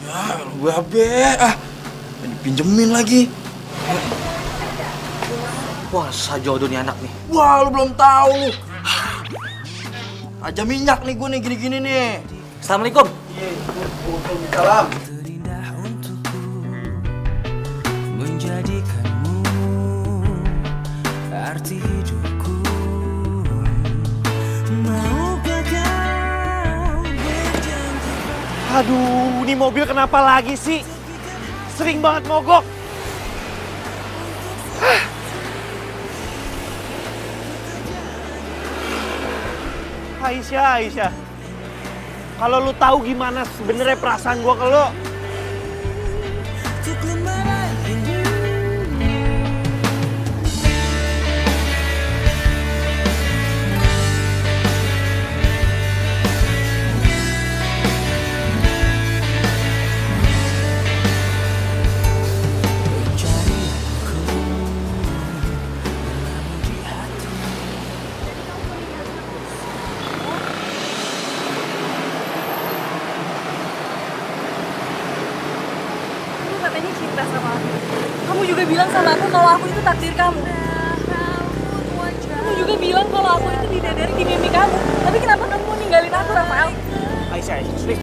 Ya, Babe, pinjemin lagi. Wah, sajodoh nih anak nih. Wah, lu belum tahu lu. Aja minyak nih gue nih gini-gini nih. Assalamualaikum. Salam. Menjadikanmu arti hidupku. Maukah kau berjanji? Aduh, ini mobil kenapa lagi sih? Sering banget mogok. Aisyah. Kalau lu tahu gimana sebenarnya perasaan gua ke lu. Katanya cinta sama aku. Kamu juga bilang sama aku kalau aku itu takdir kamu. Kamu juga bilang kalau aku itu bidadari di mimpi kamu. Tapi kenapa kamu mau ninggalin aku, Rafael? Aisyah, please.